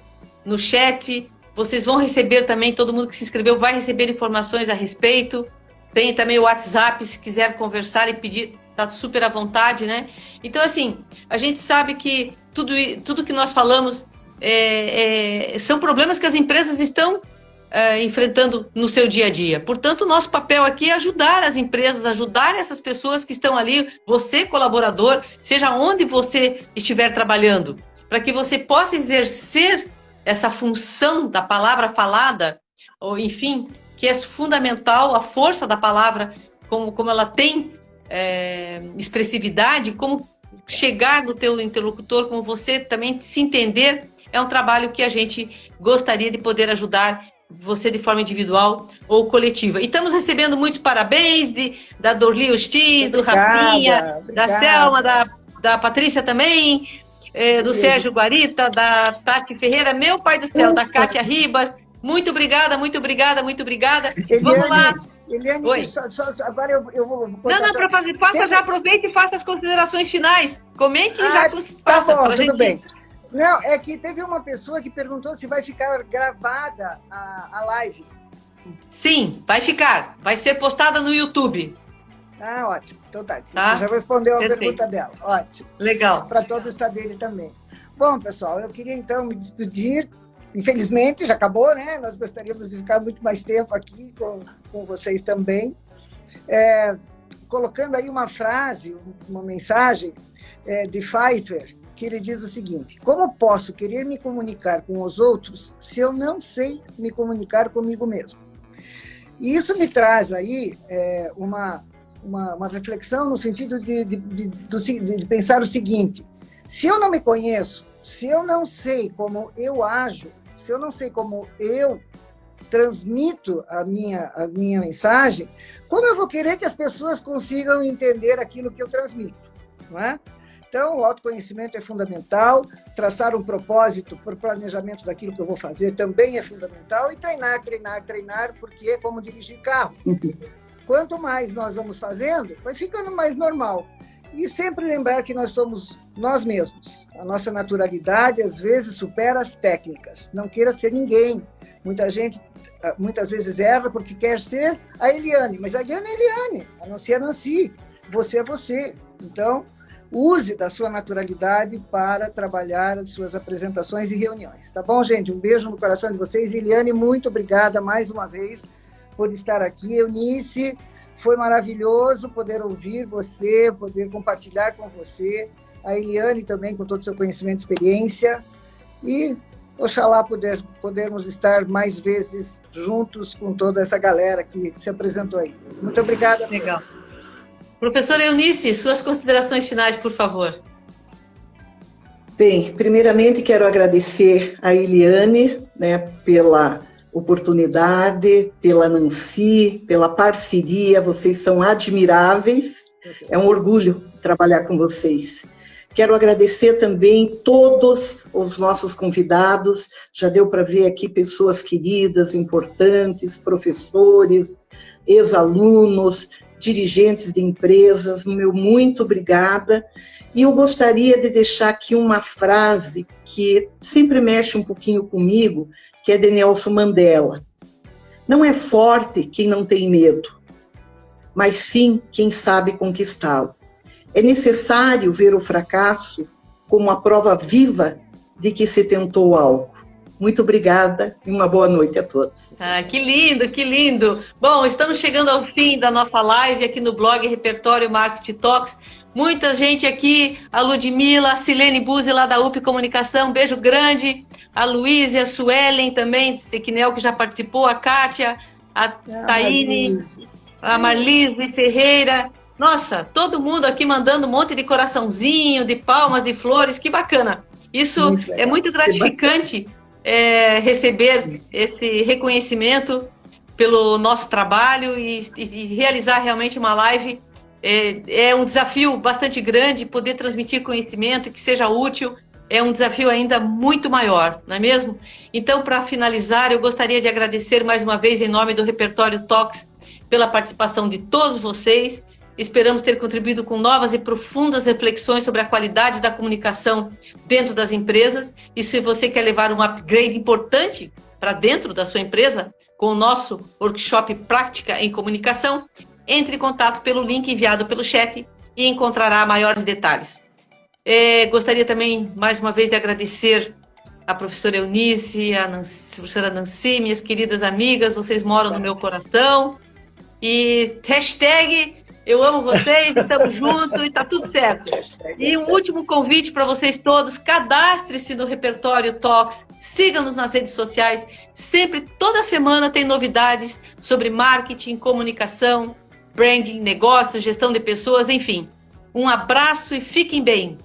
S2: chat. Vocês vão receber também, todo mundo que se inscreveu vai receber informações a respeito. Tem também o WhatsApp, se quiser conversar e pedir, está super à vontade, né? Então, assim, a gente sabe que tudo que nós falamos são problemas que as empresas estão enfrentando no seu dia a dia. Portanto, o nosso papel aqui é ajudar as empresas, ajudar essas pessoas que estão ali, você, colaborador, seja onde você estiver trabalhando, para que você possa exercer essa função da palavra falada, ou enfim, que é fundamental, a força da palavra, como ela tem expressividade, como chegar no teu interlocutor, como você também se entender, é um trabalho que a gente gostaria de poder ajudar você de forma individual ou coletiva. E estamos recebendo muitos parabéns da Dorli Ostis, do Rafinha, da Thelma, da Patrícia também, do Sérgio Guarita, da Tati Ferreira, meu pai do céu, da Kátia Ribas. Muito obrigada, muito obrigada, muito obrigada.
S1: Eliane,
S2: vamos lá.
S1: Eliane,
S2: Oi.
S1: Agora eu vou...
S2: Já aproveite e faça as considerações finais. Comente e já
S1: passa. Tá bom, tudo bem. Não, é que teve uma pessoa que perguntou se vai ficar gravada a live.
S2: Sim, vai ficar. Vai ser postada no YouTube.
S1: Ah, ótimo. Então tá. Você já respondeu a pergunta dela. Ótimo.
S2: Legal.
S1: Para todos saberem também. Bom, pessoal, eu queria então me despedir. Infelizmente, já acabou, né? Nós gostaríamos de ficar muito mais tempo aqui com vocês também. Colocando aí uma frase, uma mensagem de Pfeiffer, que ele diz o seguinte: como posso querer me comunicar com os outros se eu não sei me comunicar comigo mesmo? E isso me traz aí uma reflexão no sentido de pensar o seguinte: se eu não me conheço, se eu não sei como eu ajo, se eu não sei como eu transmito a minha mensagem, como eu vou querer que as pessoas consigam entender aquilo que eu transmito, não é? Então, o autoconhecimento é fundamental, traçar um propósito para o planejamento daquilo que eu vou fazer também é fundamental, e treinar, treinar, treinar, porque é como dirigir carro. Quanto mais nós vamos fazendo, vai ficando mais normal. E sempre lembrar que nós somos nós mesmos. A nossa naturalidade, às vezes, supera as técnicas. Não queira ser ninguém. Muita gente, muitas vezes, erra porque quer ser a Eliane, mas a Eliane é a Eliane, a Nancy é a Nancy. Você é você. Então, use da sua naturalidade para trabalhar as suas apresentações e reuniões. Tá bom, gente? Um beijo no coração de vocês. Eliane, muito obrigada mais uma vez por estar aqui. Eunice, foi maravilhoso poder ouvir você, poder compartilhar com você. A Eliane também, com todo o seu conhecimento e experiência. E, oxalá, podermos estar mais vezes juntos com toda essa galera que se apresentou aí. Muito obrigada.
S2: Legal. Professora Eunice, suas considerações finais, por favor.
S3: Bem, primeiramente quero agradecer a Eliane, né, pela oportunidade, pela Nancy, pela parceria, vocês são admiráveis, é um orgulho trabalhar com vocês. Quero agradecer também todos os nossos convidados, já deu para ver aqui pessoas queridas, importantes, professores, ex-alunos, dirigentes de empresas, meu muito obrigada. E eu gostaria de deixar aqui uma frase que sempre mexe um pouquinho comigo, que é de Nelson Mandela. Não é forte quem não tem medo, mas sim quem sabe conquistá-lo. É necessário ver o fracasso como a prova viva de que se tentou algo. Muito obrigada e uma boa noite a todos.
S2: Ah, que lindo, que lindo. Bom, estamos chegando ao fim da nossa live aqui no blog Repertório Marketing Talks. Muita gente aqui, a Ludmila, a Silene Buzzi lá da UP Comunicação, um beijo grande. A Luísa, a Suelen também, de Sequinel, que já participou, a Kátia, a Taine, a Marlise Ferreira. Nossa, todo mundo aqui mandando um monte de coraçãozinho, de palmas, de flores, que bacana. Isso é muito gratificante. Receber esse reconhecimento pelo nosso trabalho e realizar realmente uma live é um desafio bastante grande. Poder transmitir conhecimento que seja útil é um desafio ainda muito maior, não é mesmo? Então, para finalizar, eu gostaria de agradecer mais uma vez em nome do Repertório Talks pela participação de todos vocês. Esperamos ter contribuído com novas e profundas reflexões sobre a qualidade da comunicação dentro das empresas. E se você quer levar um upgrade importante para dentro da sua empresa, com o nosso workshop Prática em Comunicação, entre em contato pelo link enviado pelo chat e encontrará maiores detalhes. Gostaria também, mais uma vez, de agradecer a professora Eunice, a professora Nancy, minhas queridas amigas, vocês moram no meu coração. E hashtag eu amo vocês, estamos juntos e tá tudo certo. E um último convite para vocês todos, cadastre-se no Repertório Talks, siga-nos nas redes sociais, sempre, toda semana tem novidades sobre marketing, comunicação, branding, negócios, gestão de pessoas, enfim. Um abraço e fiquem bem.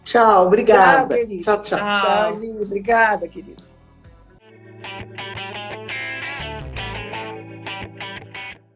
S3: Tchau, obrigada.
S1: Tchau, querido.
S3: Tchau, tchau.
S1: Tchau, obrigada, querido.